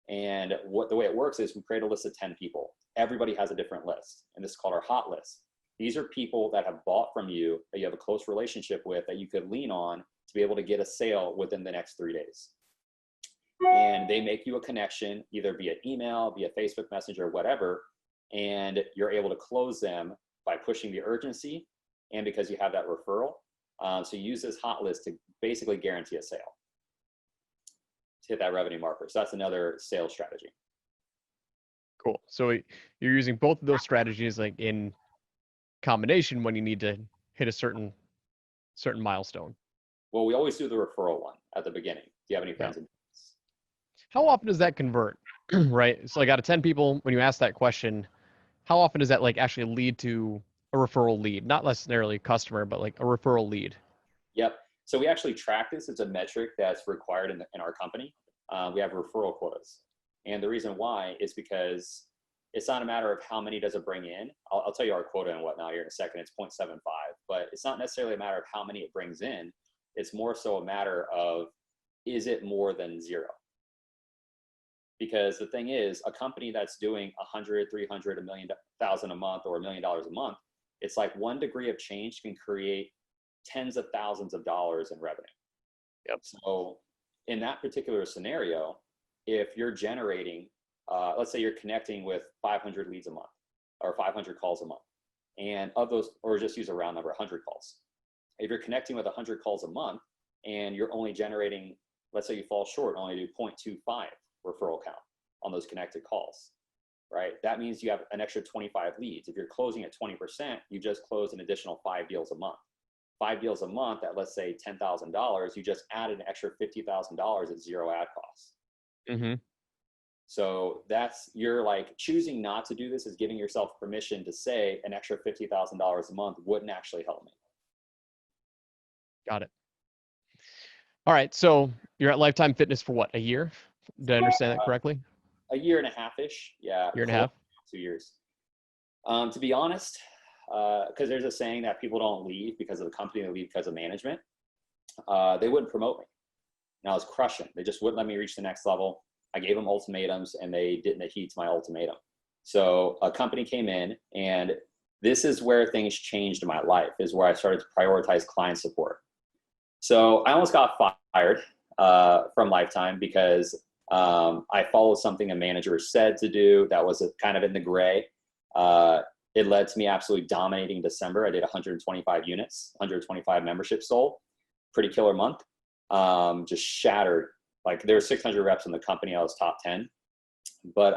Speaker 1: And the way it works is we create a list of 10 people. Everybody has a different list, and this is called our hot list. These are people that have bought from you, that you have a close relationship with, that you could lean on to be able to get a sale within the next 3 days. And they make you a connection, either via email, via Facebook Messenger, whatever, and you're able to close them by pushing the urgency and because you have that referral. So you use this hot list to basically guarantee a sale, to hit that revenue marker. So that's another sales strategy.
Speaker 2: Cool. So you're using both of those strategies like in combination when you need to hit a certain milestone.
Speaker 1: Well, we always do the referral one at the beginning. Do you have any friends in business?
Speaker 2: How often does that convert? Right. So like out of 10 people, when you ask that question, how often does that like actually lead to a referral lead? Not necessarily a customer, but like a referral lead.
Speaker 1: Yep. So we actually track this. It's a metric that's required in our company. We have referral quotas. And the reason why is because it's not a matter of how many does it bring in. I'll tell you our quota and whatnot here in a second. It's 0.75, but it's not necessarily a matter of how many it brings in. It's more so a matter of, is it more than 0? Because the thing is, a company that's doing 100, 300, $1 million a month or $1 million a month, it's like 1 degree of change can create tens of thousands of dollars in revenue.
Speaker 2: Yep.
Speaker 1: So in that particular scenario, if you're generating, let's say you're connecting with 500 leads a month or 500 calls a month, and of those, or just use a round number, 100 calls. If you're connecting with 100 calls a month and you're only generating, let's say you fall short and only do 0.25 referral count on those connected calls, right? That means you have an extra 25 leads. If you're closing at 20%, you just closed an additional 5 deals a month. 5 deals a month at, let's say, $10,000, you just added an extra $50,000 at 0 ad costs.
Speaker 2: Mm-hmm.
Speaker 1: So you're like choosing not to do this is giving yourself permission to say an extra $50,000 a month wouldn't actually help me.
Speaker 2: Got it. All right. So You're at Lifetime Fitness for what, a year? Did I understand that correctly?
Speaker 1: A year and a half-ish. Yeah.
Speaker 2: Year and a half?
Speaker 1: 2 years. To be honest, because there's a saying that people don't leave because of the company, they leave because of management. They wouldn't promote me. And I was crushing. They just wouldn't let me reach the next level. I gave them ultimatums and they didn't adhere to my ultimatum. So a company came in, and this is where things changed in my life, is where I started to prioritize client support. So I almost got fired from Lifetime because I followed something a manager said to do that was kind of in the gray. It led to me absolutely dominating December. I did 125 units, 125 memberships sold. Pretty killer month. Just shattered. Like there were 600 reps in the company. I was top 10, but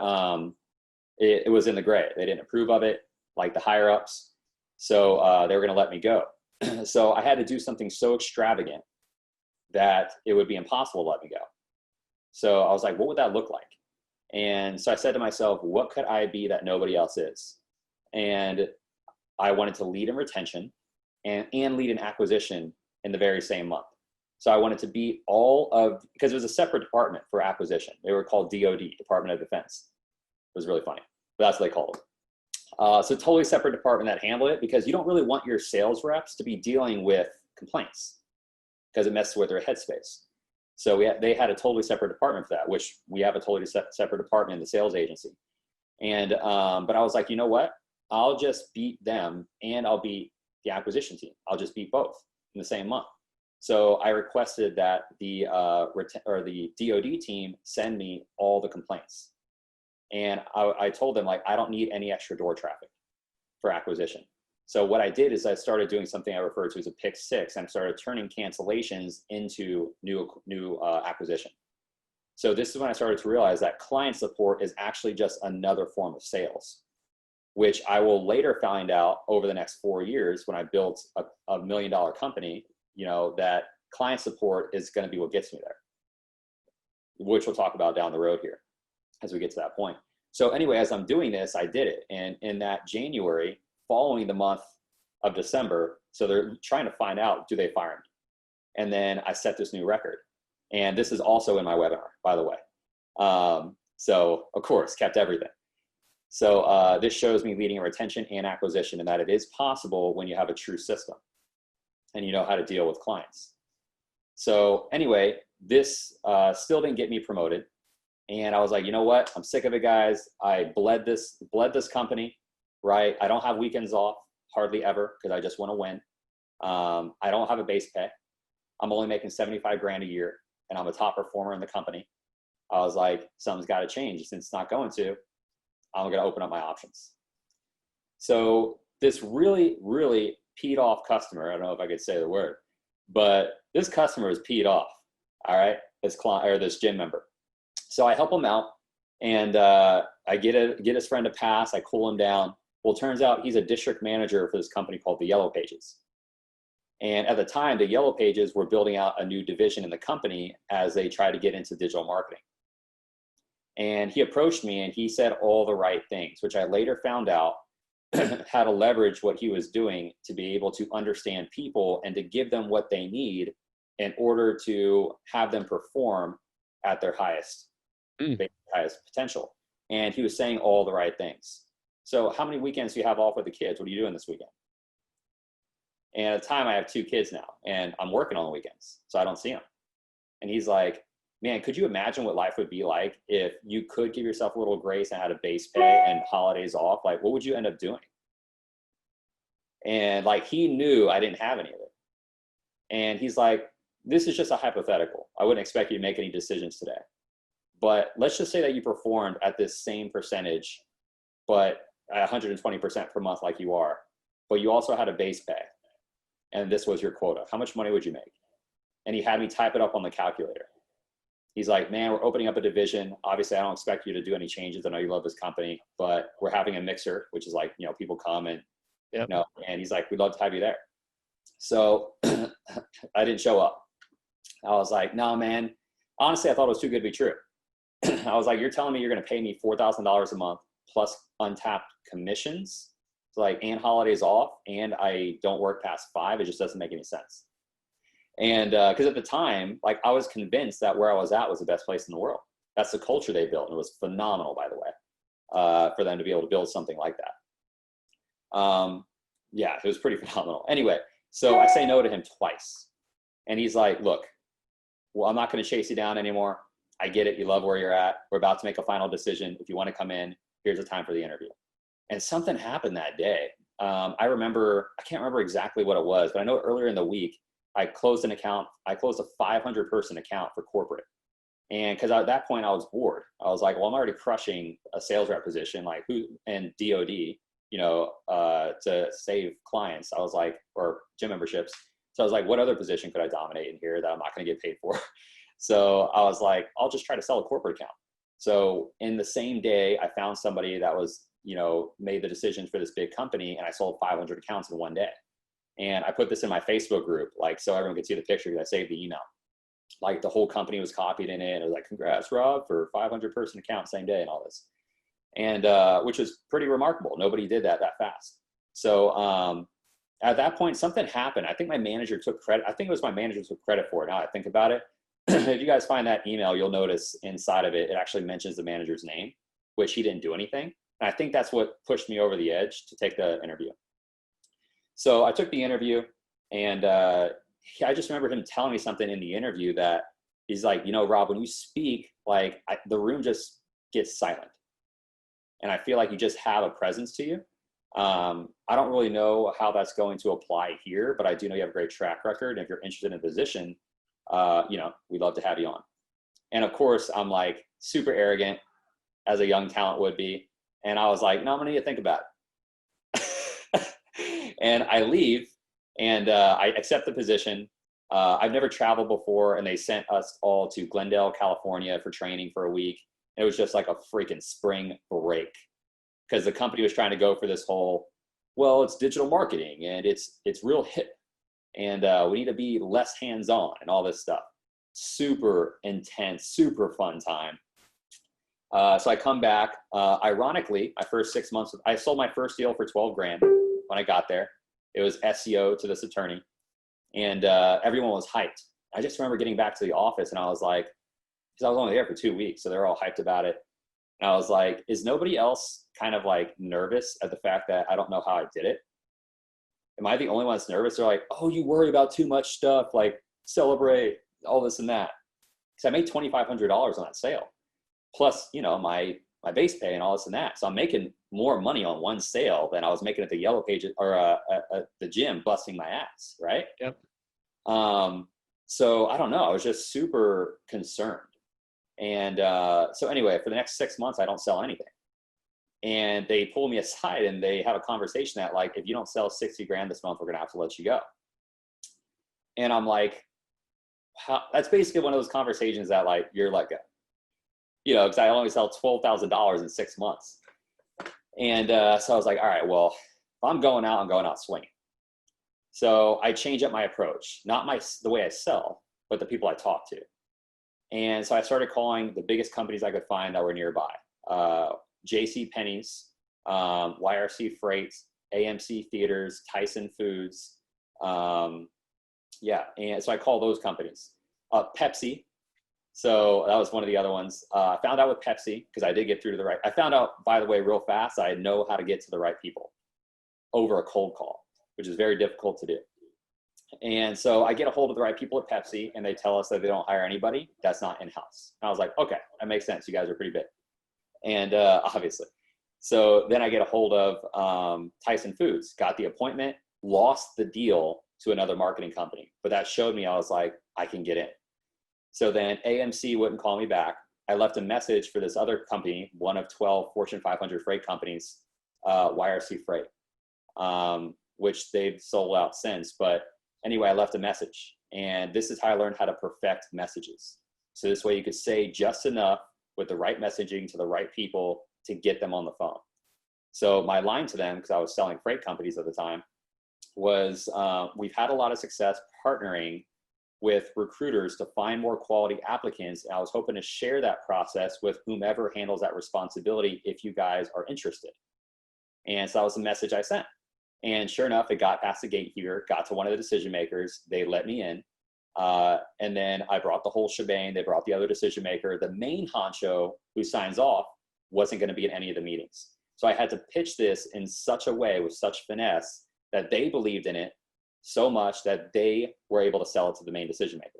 Speaker 1: it was in the gray. They didn't approve of it, like the higher ups. So they were going to let me go. So I had to do something so extravagant that it would be impossible to let me go. So I was like, what would that look like? And so I said to myself, what could I be that nobody else is? And I wanted to lead in retention and lead in acquisition in the very same month. So I wanted to beat because it was a separate department for acquisition. They were called DOD, Department of Defense. It was really funny, but that's what they called them. So totally separate department that handled it, because you don't really want your sales reps to be dealing with complaints because it messes with their headspace. So they had a totally separate department for that, which we have a totally separate department in the sales agency. And but I was like, you know what? I'll just beat them and I'll beat the acquisition team. I'll just beat both in the same month. So I requested that the DOD team send me all the complaints. And I told them, like, I don't need any extra door traffic for acquisition. So what I did is I started doing something I refer to as a pick six, and started turning cancellations into new acquisition. So this is when I started to realize that client support is actually just another form of sales, which I will later find out over the next 4 years when I built a $1 million company, that client support is going to be what gets me there, which we'll talk about down the road here as we get to that point. So anyway, as I'm doing this, I did it. And in that January, following the month of December, so they're trying to find out, do they fire me? And then I set this new record. And this is also in my webinar, by the way. So of course, kept everything. So this shows me leading in retention and acquisition, and that it is possible when you have a true system and you know how to deal with clients. So anyway, this still didn't get me promoted. And I was like, you know what? I'm sick of it, guys. I bled this company, right? I don't have weekends off, hardly ever, because I just want to win. I don't have a base pay. I'm only making 75 grand a year, and I'm a top performer in the company. I was like, something's got to change. Since it's not going to, I'm going to open up my options. So this really, really peed off customer. I don't know if I could say the word, but this customer is peed off. All right. This gym member. So I help him out, and I get his friend a pass. I cool him down. Well, it turns out he's a district manager for this company called the Yellow Pages. And at the time, the Yellow Pages were building out a new division in the company as they tried to get into digital marketing. And he approached me and he said all the right things, which I later found out how to leverage what he was doing to be able to understand people and to give them what they need in order to have them perform at their highest potential. And he was saying all the right things. So how many weekends do you have off with the kids? What are you doing this weekend? And at the time, I have 2 kids now, and I'm working on the weekends, so I don't see them. And he's like, man, could you imagine what life would be like if you could give yourself a little grace and had a base pay and holidays off? Like, what would you end up doing? And like, he knew I didn't have any of it. And he's like, this is just a hypothetical. I wouldn't expect you to make any decisions today. But let's just say that you performed at this same percentage, but at 120% per month like you are, but you also had a base pay. And this was your quota. How much money would you make? And he had me type it up on the calculator. He's like, man, we're opening up a division. Obviously, I don't expect you to do any changes. I know you love this company, but we're having a mixer, which is like, people come and, and he's like, we'd love to have you there. So I didn't show up. I was like, no, man. Honestly, I thought it was too good to be true. I was like, you're telling me you're going to pay me $4,000 a month plus untapped commissions, and holidays off, and I don't work past 5. It just doesn't make any sense. And because at the time, like I was convinced that where I was at was the best place in the world. That's the culture they built. And it was phenomenal, by the way, for them to be able to build something like that. Yeah, it was pretty phenomenal. Anyway, so I say no to him twice. And he's like, look, well, I'm not going to chase you down anymore. I get it. You love where you're at. We're about to make a final decision. If you want to come in, here's the time for the interview. And something happened that day. I can't remember exactly what it was, but I know earlier in the week, I closed a 500 person account for corporate. And because at that point I was bored. I was like, well, I'm already crushing a sales rep position, like and DOD, to save clients. I was like, or gym memberships. So I was like, what other position could I dominate in here that I'm not going to get paid for? So I was like, I'll just try to sell a corporate account. So in the same day, I found somebody that was, made the decision for this big company, and I sold 500 accounts in one day. And I put this in my Facebook group, like, so everyone could see the picture because I saved the email. Like the whole company was copied in it. And it was like, congrats, Rob, for 500 person account same day and all this. And which was pretty remarkable. Nobody did that fast. So at that point, something happened. I think my manager took credit. I think it was my manager who took credit for it. Now I think about it. If you guys find that email, you'll notice inside of it, it actually mentions the manager's name, which he didn't do anything. And I think that's what pushed me over the edge to take the interview. So I took the interview, and I just remember him telling me something in the interview that he's like, Rob, when you speak, like the room just gets silent. And I feel like you just have a presence to you. I don't really know how that's going to apply here, but I do know you have a great track record. And if you're interested in a position, we'd love to have you on. And of course, I'm like super arrogant, as a young talent would be. And I was like, no, I'm going to need to think about it. And I leave, and I accept the position. I've never traveled before, and they sent us all to Glendale, California for training for a week. It was just like a freaking spring break, because the company was trying to go for this whole, well, it's digital marketing and it's real hip, and we need to be less hands-on and all this stuff. Super intense, super fun time. So I come back. Ironically, my first 6 months, I sold my first deal for 12 grand when I got there. It was SEO to this attorney, and everyone was hyped. I just remember getting back to the office, and I was like, because I was only there for 2 weeks, so they're all hyped about it. And I was like, is nobody else kind of like nervous at the fact that I don't know how I did it? Am I the only one that's nervous? They're like, oh, you worry about too much stuff, like celebrate, all this and that. Because I made $2,500 on that sale, plus, my base pay and all this and that. So I'm making more money on one sale than I was making at the Yellow Pages or at the gym busting my ass, right?
Speaker 2: Yep.
Speaker 1: So I don't know. I was just super concerned. And so anyway, for the next 6 months, I don't sell anything. And they pull me aside and they have a conversation that, like, if you don't sell 60 grand this month, we're going to have to let you go. And I'm like, that's basically one of those conversations that, like, you're let go. Because I only sell $12,000 in 6 months. And so I was like, all right, well, if I'm going out swinging. So I change up my approach, not the way I sell, but the people I talk to. And so I started calling the biggest companies I could find that were nearby. JC Penney's, YRC Freight, AMC Theaters, Tyson Foods. And so I call those companies. Pepsi. So that was one of the other ones. I found out with Pepsi, because I did get through to I found out, by the way, real fast, I know how to get to the right people over a cold call, which is very difficult to do. And so I get a hold of the right people at Pepsi, and they tell us that they don't hire anybody that's not in-house. And I was like, okay, that makes sense. You guys are pretty big. And obviously. So then I get a hold of Tyson Foods, got the appointment, lost the deal to another marketing company. But that showed me, I was like, I can get in. So then AMC wouldn't call me back. I left a message for this other company, one of 12 Fortune 500 freight companies, YRC Freight, which they've sold out since. But anyway, I left a message. And this is how I learned how to perfect messages. So this way you could say just enough with the right messaging to the right people to get them on the phone. So my line to them, because I was selling freight companies at the time, was we've had a lot of success partnering with recruiters to find more quality applicants. And I was hoping to share that process with whomever handles that responsibility if you guys are interested. And so that was the message I sent. And sure enough, it got past the gatekeeper, got to one of the decision makers. They let me in. And then I brought the whole shebang. They brought the other decision maker. The main honcho who signs off wasn't going to be in any of the meetings. So I had to pitch this in such a way with such finesse that they believed in it so much that they were able to sell it to the main decision maker.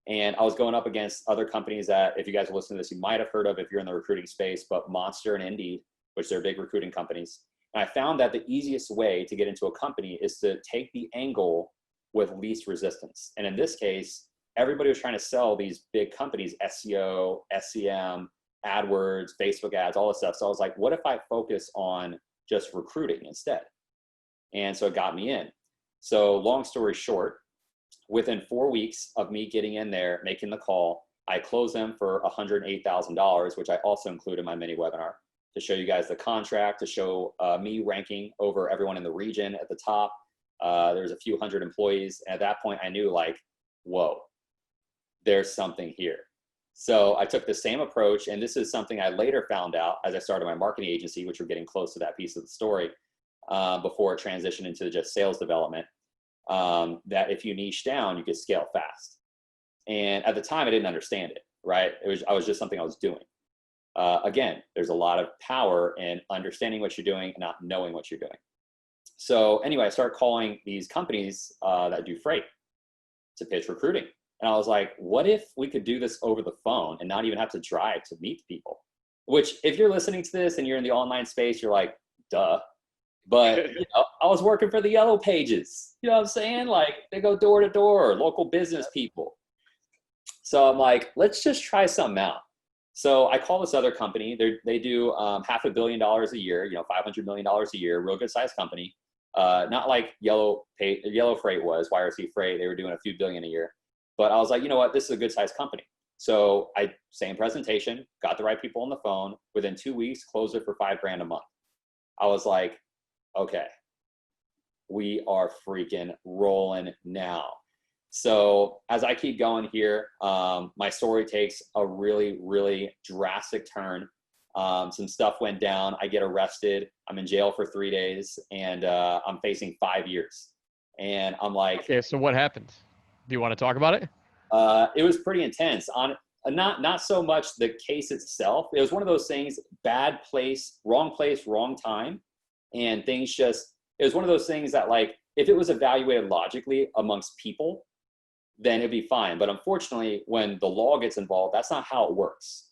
Speaker 1: And I was going up against other companies that, if you guys are listening to this, you might have heard of if you're in the recruiting space, but Monster and Indeed, which they're big recruiting companies. And I found that the easiest way to get into a company is to take the angle with least resistance. And in this case, everybody was trying to sell these big companies, SEO, SEM, AdWords, Facebook ads, all this stuff. So I was like, what if I focus on just recruiting instead? And so it got me in. So long story short, within 4 weeks of me getting in there, making the call, I closed them for $108,000, which I also include in my mini webinar to show you guys the contract, to show me ranking over everyone in the region at the top. There's a few hundred employees. And at that point I knew, like, whoa, there's something here. So I took the same approach. And this is something I later found out as I started my marketing agency, which we're getting close to that piece of the story, before it transitioned into just sales development, that if you niche down, you could scale fast. And at the time I didn't understand it, right? I was just something I was doing. Again, there's a lot of power in understanding what you're doing and not knowing what you're doing. So anyway, I started calling these companies that do freight to pitch recruiting. And I was like, what if we could do this over the phone and not even have to drive to meet people? Which, if you're listening to this and you're in the online space, you're like, duh. But I was working for the Yellow Pages. You know what I'm saying? Like, they go door to door, local business people. So I'm like, let's just try something out. So I call this other company. They do $500 million a year, $500 million a year, real good sized company. Not like Yellow Freight was, YRC Freight. They were doing a few billion a year. But I was like, you know what? This is a good sized company. So same presentation, got the right people on the phone. Within 2 weeks, closed it for $5,000 a month. I was like, okay, we are freaking rolling now. So as I keep going here, my story takes a really, really drastic turn. Some stuff went down. I get arrested. I'm in jail for 3 days, and I'm facing 5 years. And I'm like,
Speaker 2: okay, so what happened? Do you want to talk about it?
Speaker 1: It was pretty intense. Not so much the case itself. It was one of those things, bad place, wrong time. And things it was one of those things that, like, if it was evaluated logically amongst people, then it'd be fine. But unfortunately, when the law gets involved, that's not how it works.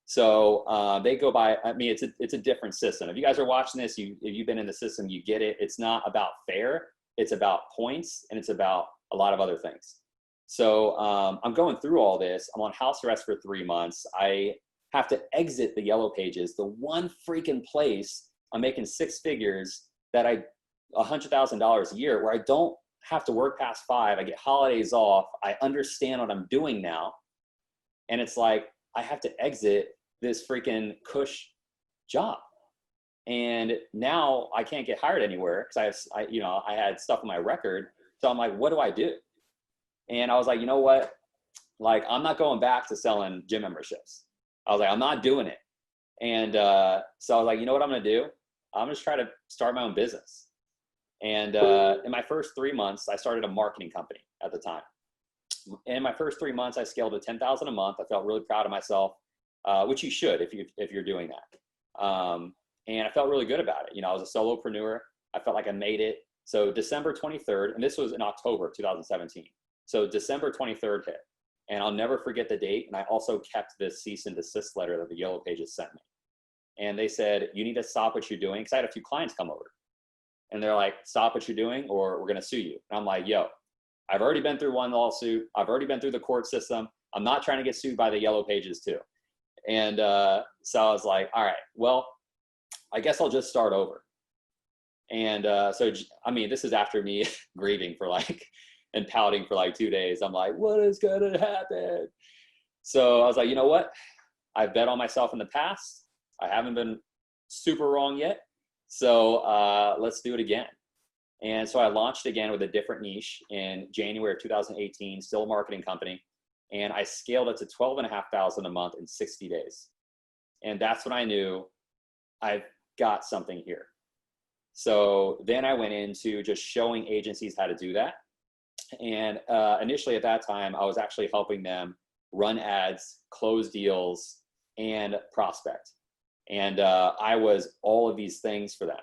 Speaker 1: So they go by, I mean, it's a different system. If you guys are watching this, if you've been in the system, you get it. It's not about fair. It's about points, and it's about a lot of other things. So I'm going through all this. I'm on house arrest for 3 months. I have to exit the Yellow Pages, the one freaking place I'm making 6 figures, that $100,000 a year, where I don't have to work past 5. I get holidays off. I understand what I'm doing now. And it's like, I have to exit this freaking cush job. And now I can't get hired anywhere because I had stuff on my record. So I'm like, what do I do? And I was like, you know what? Like, I'm not going back to selling gym memberships. I was like, I'm not doing it. And so I was like, you know what I'm going to do? I'm just trying to start my own business. And in my first 3 months, I started a marketing company at the time. In my first 3 months, I scaled to $10,000 a month. I felt really proud of myself, which you should if you're doing that. And I felt really good about it. I was a solopreneur. I felt like I made it. So December 23rd, and this was in October 2017. So December 23rd hit, and I'll never forget the date. And I also kept this cease and desist letter that the Yellow Pages sent me. And they said, you need to stop what you're doing. Because I had a few clients come over, and they're like, stop what you're doing or we're going to sue you. And I'm like, yo, I've already been through one lawsuit. I've already been through the court system. I'm not trying to get sued by the Yellow Pages too. And so I was like, all right, well, I guess I'll just start over. And so, I mean, this is after me grieving and pouting for like 2 days. I'm like, what is going to happen? So I was like, you know what? I've bet on myself in the past. I haven't been super wrong yet. So let's do it again. And so I launched again with a different niche in January of 2018, still a marketing company. And I scaled it to $12,500 a month in 60 days. And that's when I knew I've got something here. So then I went into just showing agencies how to do that. And initially at that time, I was actually helping them run ads, close deals, and prospect. And I was all of these things for them.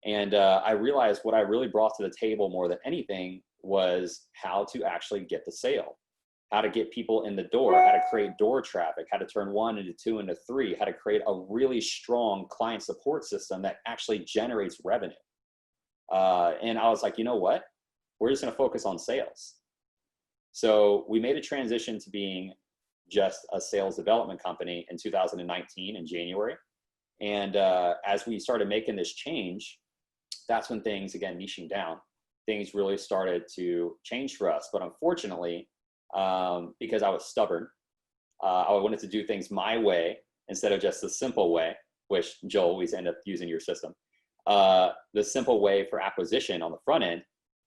Speaker 1: And I realized what I really brought to the table more than anything was how to actually get the sale, how to get people in the door, how to create door traffic, how to turn 1 into 2 into 3, how to create a really strong client support system that actually generates revenue. And I was like, you know what? We're just going to focus on sales. So we made a transition to being just a sales development company in 2019 in January. And as we started making this change, that's when things, again, niching down, things really started to change for us. But unfortunately, because I was stubborn, I wanted to do things my way instead of just the simple way, which Joel always end up using your system. The simple way for acquisition on the front end,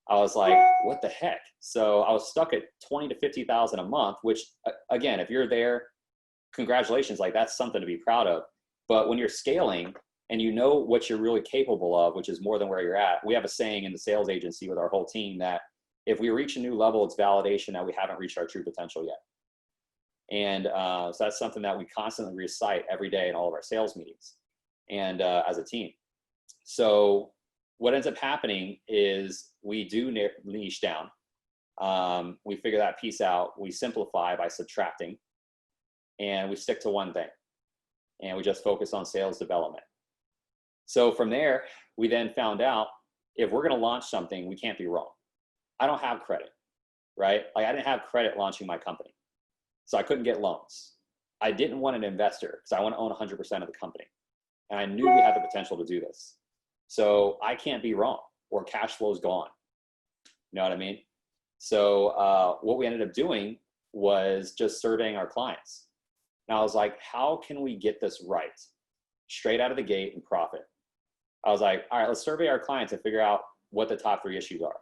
Speaker 1: I was like, what the heck? So I was stuck at 20 to 50,000 a month, which again, if you're there, congratulations, like that's something to be proud of. But when you're scaling and you know what you're really capable of, which is more than where you're at, we have a saying in the sales agency with our whole team that if we reach a new level, it's validation that we haven't reached our true potential yet. And so that's something that we constantly recite every day in all of our sales meetings and as a team. So what ends up happening is we do niche down. We figure that piece out. We simplify by subtracting, and we stick to one thing, and we just focus on sales development. So from there, we then found out if we're going to launch something, we can't be wrong. I don't have credit, right? Like I didn't have credit launching my company, so I couldn't get loans. I didn't want an investor because I want to own 100% of the company, and I knew we had the potential to do this. So I can't be wrong, or cash flow is gone. You know what I mean? So what we ended up doing was just surveying our clients. And I was like, how can we get this right straight out of the gate and profit? I was like, all right, let's survey our clients and figure out what the top 3 issues are.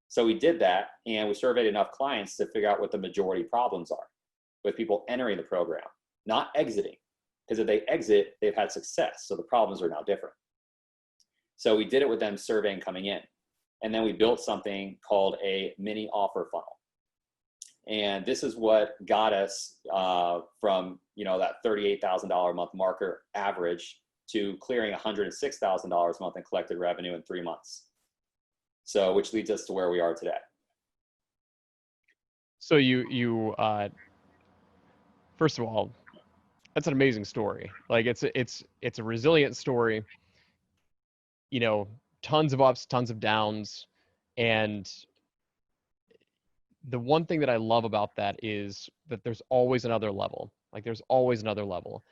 Speaker 1: So we did that, and we surveyed enough clients to figure out what the majority problems are with people entering the program, not exiting. Because if they exit, they've had success. So the problems are now different. So we did it with them surveying coming in. And then we built something called a mini offer funnel. And this is what got us from that $38,000 a month marker average to clearing $106,000 a month in collected revenue in 3 months. So which leads us to where we are today.
Speaker 2: So you first of all, that's an amazing story. Like it's a resilient story. Tons of ups, tons of downs, and the one thing that I love about that is that there's always another level. Like there's always another level.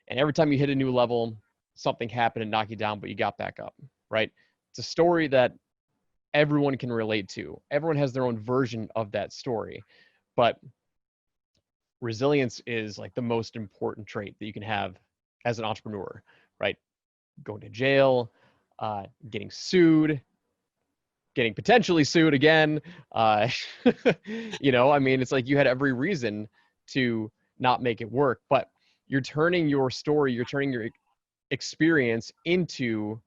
Speaker 2: And every time you hit a new level, something happened and knocked you down, but you got back up, right? It's a story that everyone can relate to. Everyone has their own version of that story. But resilience is like the most important trait that you can have as an entrepreneur, right? Going to jail, getting sued, getting potentially sued again. It's like you had every reason to not make it work, but you're turning your story, you're turning your experience into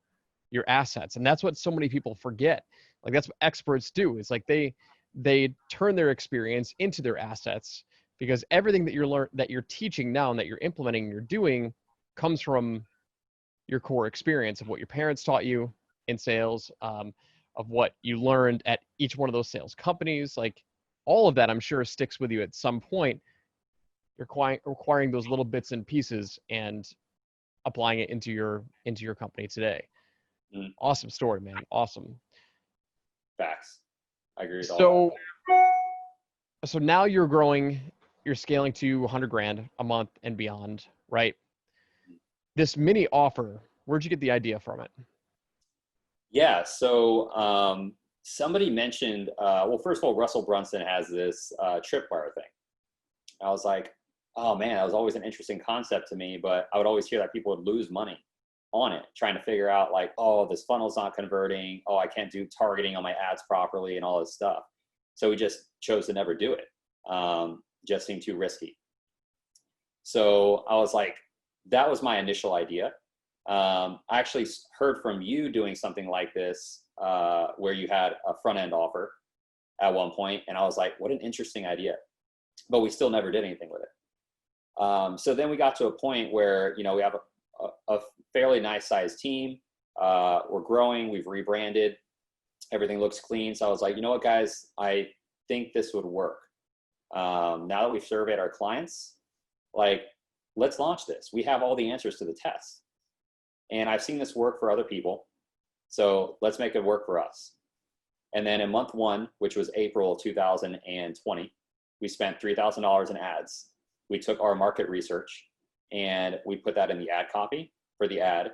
Speaker 2: your assets. And that's what so many people forget. Like that's what experts do. It's like they turn their experience into their assets, because everything that you're teaching now and that you're implementing and you're doing comes from your core experience of what your parents taught you in sales, of what you learned at each one of those sales companies. Like all of that, I'm sure, sticks with you at some point. You're acquiring those little bits and pieces and applying it into your company today.
Speaker 1: Mm.
Speaker 2: Awesome story, man. Awesome.
Speaker 1: Facts. I agree with all that.
Speaker 2: So now you're growing, you're scaling to 100 grand a month and beyond, right? This mini offer, where'd you get the idea from it?
Speaker 1: Yeah. So somebody mentioned, well, first of all, Russell Brunson has this tripwire thing. I was like, oh man, that was always an interesting concept to me, but I would always hear that people would lose money on it, trying to figure out like, oh, this funnel's not converting. Oh, I can't do targeting on my ads properly and all this stuff. So we just chose to never do it. Just seemed too risky. So I was like, that was my initial idea. I actually heard from you doing something like this, where you had a front end offer. at one point, and I was like, what an interesting idea. But we still never did anything with it. So then we got to a point where, you know, we have a fairly nice sized team. We're growing, we've rebranded, everything looks clean. So I was like, you know what, guys, I think this would work. Now that we've surveyed our clients, like, let's launch this. We have all the answers to the test. And I've seen this work for other people. So let's make it work for us. And then in month one, which was April 2020, we spent $3,000 in ads. We took our market research and we put that in the ad copy for the ad.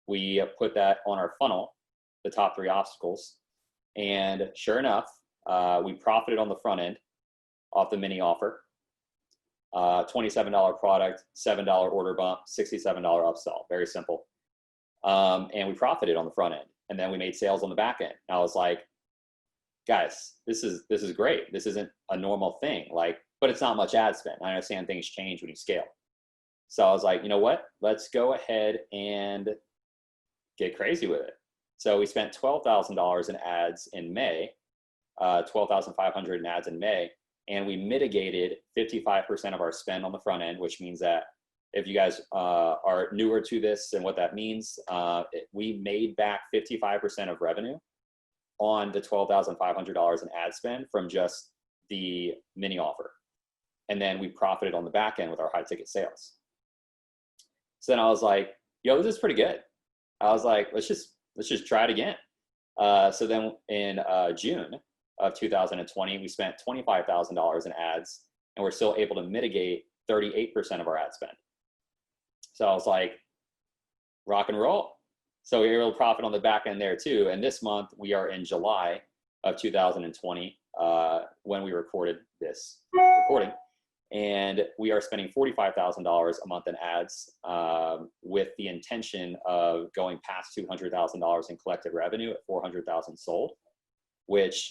Speaker 1: We put that on our funnel, the top 3 obstacles. And sure enough, we profited on the front end off the mini offer. $27 product, $7 order bump, $67 upsell. Very simple. And we profited on the front end. And then we made sales on the back end. And I was like, guys, this is great. This isn't a normal thing. Like, but it's not much ad spend. I understand things change when you scale. So I was like, you know what? Let's go ahead and get crazy with it. So we spent $12,000 in ads in May, 12,500 in ads in May, and we mitigated 55% of our spend on the front end, which means that if you guys are newer to this and what that means, we made back 55% of revenue on the $12,500 in ad spend from just the mini offer. And then we profited on the back end with our high ticket sales. So then I was like, yo, this is pretty good. I was like, let's just try it again. So then in June of 2020, we spent $25,000 in ads, and we're still able to mitigate 38% of our ad spend. So I was like, rock and roll. So we were able to profit on the back end there too. And this month we are in July of 2020 when we recorded this recording. And we are spending $45,000 a month in ads with the intention of going past $200,000 in collected revenue at 400,000 sold, which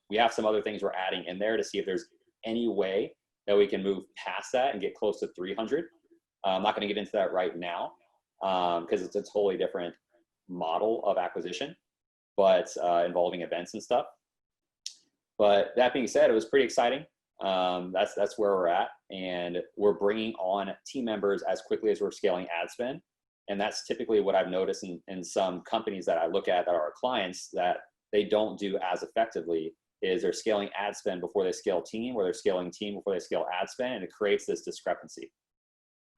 Speaker 1: we have some other things we're adding in there to see if there's any way that we can move past that and get close to 300. I'm not going to get into that right now because it's a totally different model of acquisition, but involving events and stuff. But that being said, it was pretty exciting. That's where we're at, and we're bringing on team members as quickly as we're scaling ad spend. And that's typically what I've noticed in some companies that I look at that are our clients that they don't do as effectively is they're scaling ad spend before they scale team, or they're scaling team before they scale ad spend, and it creates this discrepancy.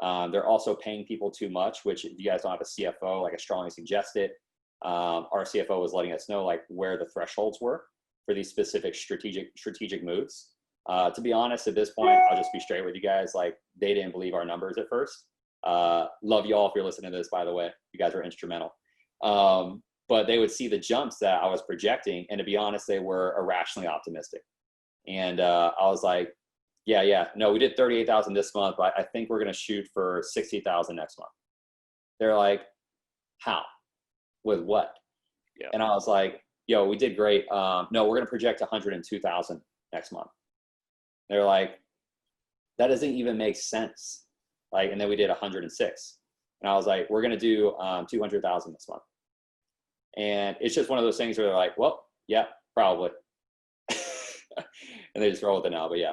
Speaker 1: They're also paying people too much, which if you guys don't have a CFO, like I strongly suggest it. Our CFO was letting us know like where the thresholds were for these specific strategic moves. To be honest, at this point, I'll just be straight with you guys. Like, they didn't believe our numbers at first. Love you all if you're listening to this, by the way. You guys were instrumental. But they would see the jumps that I was projecting, and to be honest, they were irrationally optimistic. And I was like, yeah, no, we did 38,000 this month, but I think we're going to shoot for 60,000 next month. They're like, how? With what? Yeah. And I was like, yo, we did great. No, we're going to project 102,000 next month. They're like, that doesn't even make sense. Like, and then we did 106. And I was like, we're going to do 200,000 this month. And it's just one of those things where they're like, well, yeah, probably. And they just roll with it now, but yeah.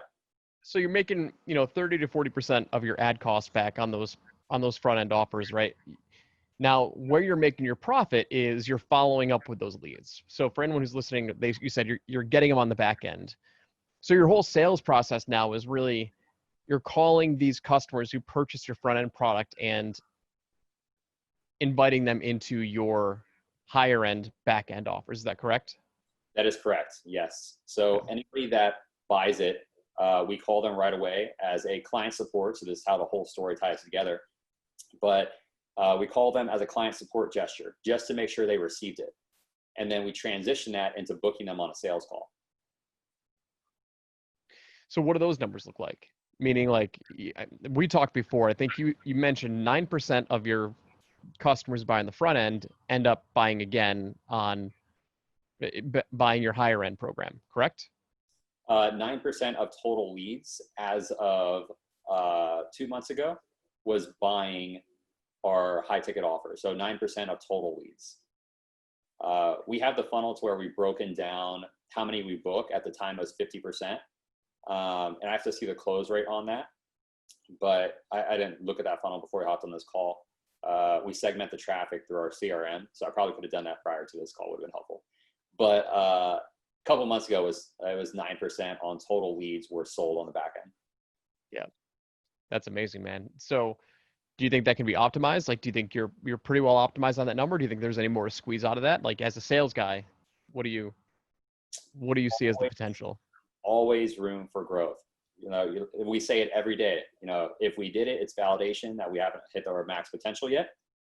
Speaker 2: So you're making, 30 to 40% of your ad costs back on those front end offers, right? Now, where you're making your profit is you're following up with those leads. So for anyone who's listening, you said you're getting them on the back end. So your whole sales process now is really, you're calling these customers who purchased your front end product and inviting them into your higher end back end offers. Is that correct?
Speaker 1: That is correct. Yes. So anybody that buys it, we call them right away as a client support. So this is how the whole story ties together. But we call them as a client support gesture just to make sure they received it. And then we transition that into booking them on a sales call.
Speaker 2: So what do those numbers look like? Meaning, like, we talked before, I think you mentioned 9% of your customers buying the front end end up buying again on buying your higher end program, correct?
Speaker 1: 9% of total leads as of 2 months ago was buying our high ticket offer. So 9% of total leads. We have the funnel to where we've broken down how many we book. At the time, it was 50%. And I have to see the close rate on that. But I didn't look at that funnel before we hopped on this call. We segment the traffic through our CRM. So I probably could have done that prior to this call, would have been helpful. But a couple months ago, it was 9% on total leads were sold on the back end.
Speaker 2: Yeah, that's amazing, man. So do you think that can be optimized? Like, do you think you're pretty well optimized on that number? Do you think there's any more to squeeze out of that? Like, as a sales guy, what do you see as the potential?
Speaker 1: Always room for growth. We say it every day. If we did it, it's validation that we haven't hit our max potential yet.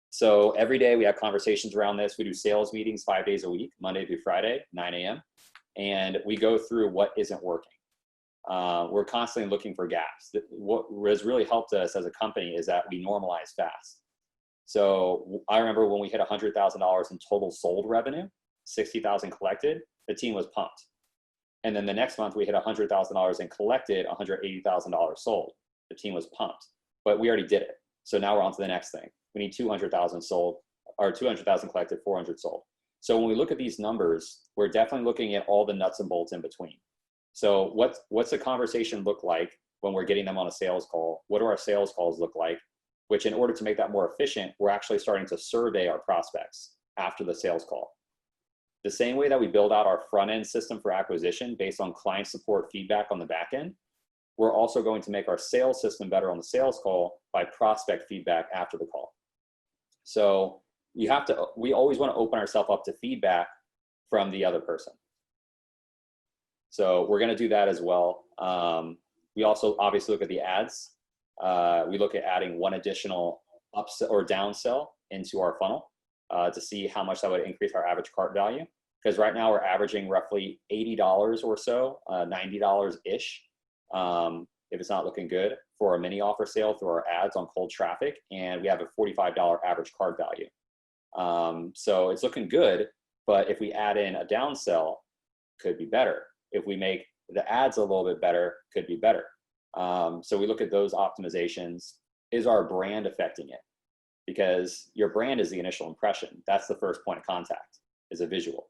Speaker 1: So every day we have conversations around this. We do sales meetings 5 days a week, Monday through Friday, 9 a.m. And we go through what isn't working. We're constantly looking for gaps. What has really helped us as a company is that we normalize fast. So I remember when we hit $100,000 in total sold revenue, 60,000 collected, the team was pumped. And then the next month we hit $100,000 and collected $180,000 sold. The team was pumped, but we already did it. So now we're on to the next thing. We need 200,000 sold, or 200,000 collected, 400 sold. So when we look at these numbers, we're definitely looking at all the nuts and bolts in between. So what's the conversation look like when we're getting them on a sales call? What do our sales calls look like? Which, in order to make that more efficient, we're actually starting to survey our prospects after the sales call. The same way that we build out our front end system for acquisition based on client support feedback on the back end, we're also going to make our sales system better on the sales call by prospect feedback after the call. So we always want to open ourselves up to feedback from the other person. So we're going to do that as well. We also obviously look at the ads. We look at adding one additional upsell or downsell into our funnel to see how much that would increase our average cart value. Because right now we're averaging roughly $80 or so, $90-ish, if it's not looking good, for a mini offer sale through our ads on cold traffic. And we have a $45 average cart value. So it's looking good, but if we add in a downsell, could be better. If we make the ads a little bit better, could be better. So we look at those optimizations. Is our brand affecting it? Because your brand is the initial impression. That's the first point of contact, is a visual.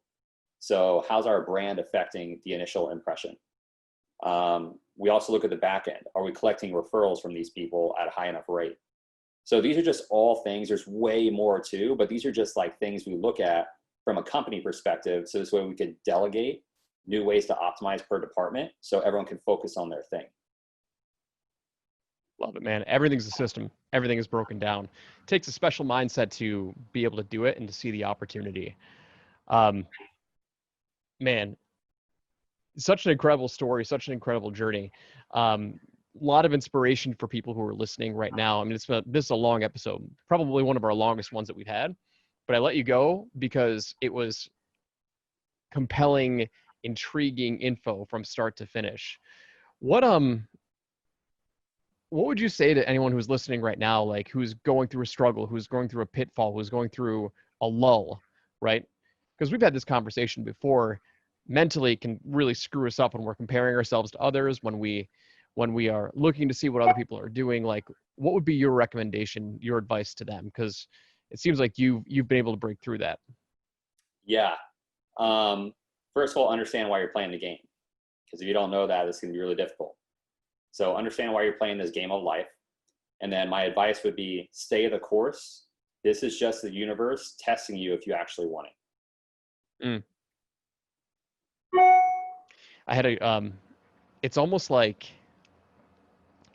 Speaker 1: So how's our brand affecting the initial impression? We also look at the back end. Are we collecting referrals from these people at a high enough rate? So these are just all things. There's way more too, but these are just like things we look at from a company perspective. So this way we could delegate new ways to optimize per department so everyone can focus on their thing.
Speaker 2: Love it, man. Everything's a system. Everything is broken down. It takes a special mindset to be able to do it and to see the opportunity. Man, such an incredible story, such an incredible journey. A lot of inspiration for people who are listening right now. I mean, this is a long episode, probably one of our longest ones that we've had, but I let you go because it was compelling, intriguing info from start to finish. What would you say to anyone who's listening right now, like who's going through a struggle, who's going through a pitfall, who's going through a lull, right? Because we've had this conversation before. Mentally, it can really screw us up when we're comparing ourselves to others, when we are looking to see what other people are doing. Like, what would be your recommendation, your advice to them? Because it seems like you've been able to break through that.
Speaker 1: Yeah. First of all, understand why you're playing the game. Because if you don't know that, it's going to be really difficult. So understand why you're playing this game of life. And then my advice would be stay the course. This is just the universe testing you if you actually want it.
Speaker 2: I had it's almost like,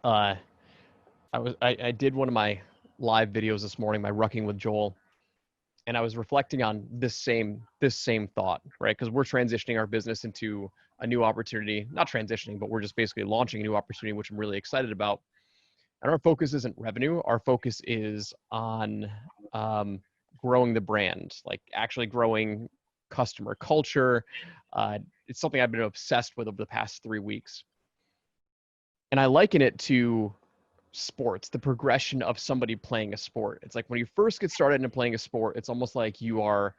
Speaker 2: I did one of my live videos this morning, my Rucking with Joel, and I was reflecting on this same thought, right? Because we're transitioning our business into a new opportunity, not transitioning, but we're just basically launching a new opportunity, which I'm really excited about. And our focus isn't revenue. Our focus is on growing the brand, like actually growing customer culture. It's something I've been obsessed with over the past 3 weeks. And I liken it to sports, the progression of somebody playing a sport. It's like when you first get started in playing a sport, it's almost like you're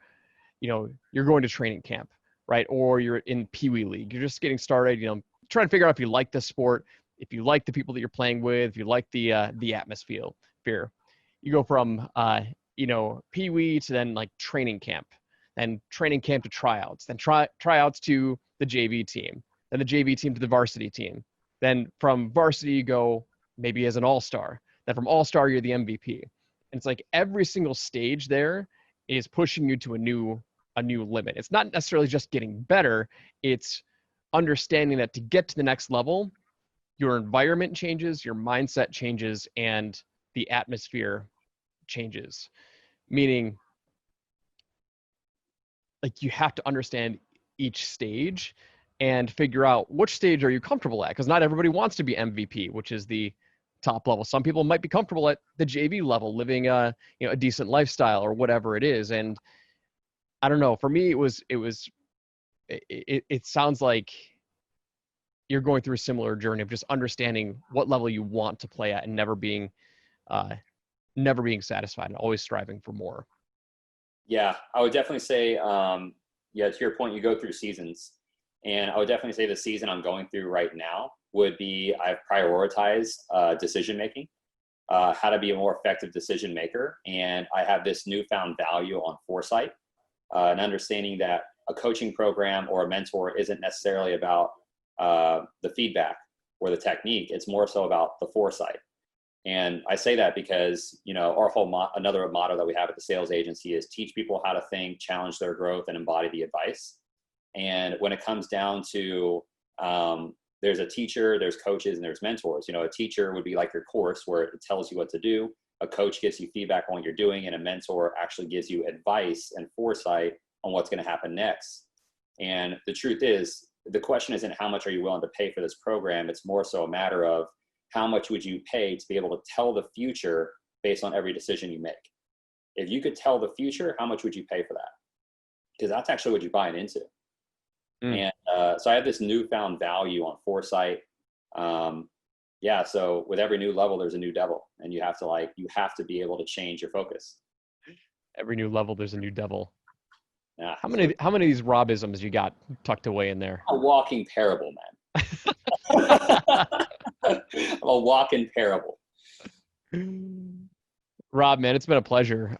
Speaker 2: going to training camp, right? Or you're in Pee Wee League. You're just getting started, trying to figure out if you like the sport, if you like the people that you're playing with, if you like the atmosphere. You go from Pee Wee to then like training camp. then training camp to tryouts, then tryouts to the JV team, then the JV team to the varsity team. Then from varsity, you go maybe as an all-star. Then from all-star, you're the MVP. And it's like every single stage there is pushing you to a new limit. It's not necessarily just getting better. It's understanding that to get to the next level, your environment changes, your mindset changes, and the atmosphere changes. Meaning, like, you have to understand each stage and figure out which stage are you comfortable at, because not everybody wants to be MVP, which is the top level. Some people might be comfortable at the JV level, living a decent lifestyle or whatever it is. And I don't know, for me, it sounds like you're going through a similar journey of just understanding what level you want to play at and never being satisfied and always striving for more.
Speaker 1: Yeah, I would definitely say, to your point, you go through seasons. And I would definitely say the season I'm going through right now would be I've prioritized decision-making, how to be a more effective decision maker. And I have this newfound value on foresight and understanding that a coaching program or a mentor isn't necessarily about the feedback or the technique. It's more so about the foresight. And I say that because, our whole another motto that we have at the sales agency is teach people how to think, challenge their growth, and embody the advice. And when it comes down to, there's a teacher, there's coaches, and there's mentors. A teacher would be like your course where it tells you what to do. A coach gives you feedback on what you're doing, and a mentor actually gives you advice and foresight on what's going to happen next. And the truth is, the question isn't how much are you willing to pay for this program. It's more so a matter of how much would you pay to be able to tell the future based on every decision you make. If you could tell the future, how much would you pay for that? Because that's actually what you're buying into. And so I have this newfound value on foresight. So with every new level, there's a new devil, and you have to be able to change your focus.
Speaker 2: Every new level, there's a new devil.
Speaker 1: Yeah.
Speaker 2: How many of these Robbisms you got tucked away in there?
Speaker 1: A walking parable, man. I'm a walking parable.
Speaker 2: Robb, man, it's been a pleasure.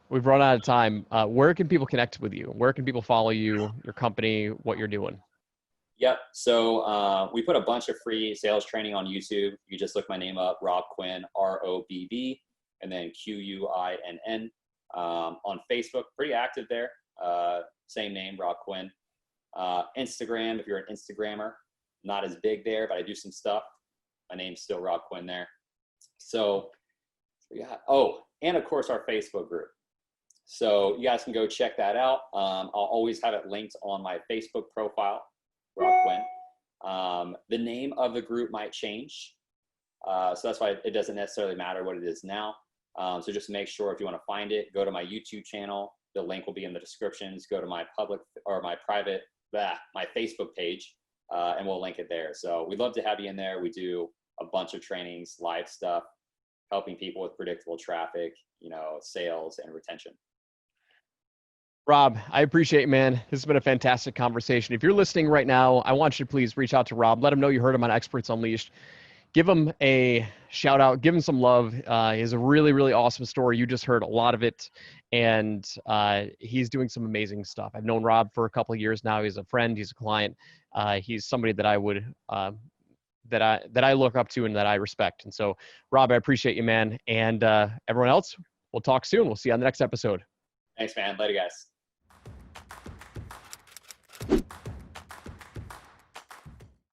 Speaker 2: We've run out of time. Where can people connect with you? Where can people follow you, your company, what you're doing?
Speaker 1: Yep. So we put a bunch of free sales training on YouTube. You just look my name up, Robb Quinn, ROBB, and then QUINN. On Facebook, pretty active there. Same name, Robb Quinn. Instagram, if you're an Instagrammer, not as big there, but I do some stuff. My name's still Robb Quinn there. So yeah. Oh, and of course our Facebook group. So you guys can go check that out. I'll always have it linked on my Facebook profile, Robb Quinn. The name of the group might change. So that's why it doesn't necessarily matter what it is now. So just make sure if you want to find it, go to my YouTube channel. The link will be in the descriptions. Go to my public or my private, my Facebook page, and we'll link it there. So we'd love to have you in there. We do a bunch of trainings, live stuff, helping people with predictable traffic, sales and retention.
Speaker 2: Robb, I appreciate it, man. This has been a fantastic conversation. If you're listening right now, I want you to please reach out to Robb. Let him know you heard him on Experts Unleashed. Give him a shout out. Give him some love. He has a really, really awesome story. You just heard a lot of it, and he's doing some amazing stuff. I've known Robb for a couple of years now. He's a friend. He's a client. He's somebody that I would that I look up to and that I respect. And so, Robb, I appreciate you, man. And everyone else, we'll talk soon. We'll see you on the next episode.
Speaker 1: Thanks, man. Later, guys.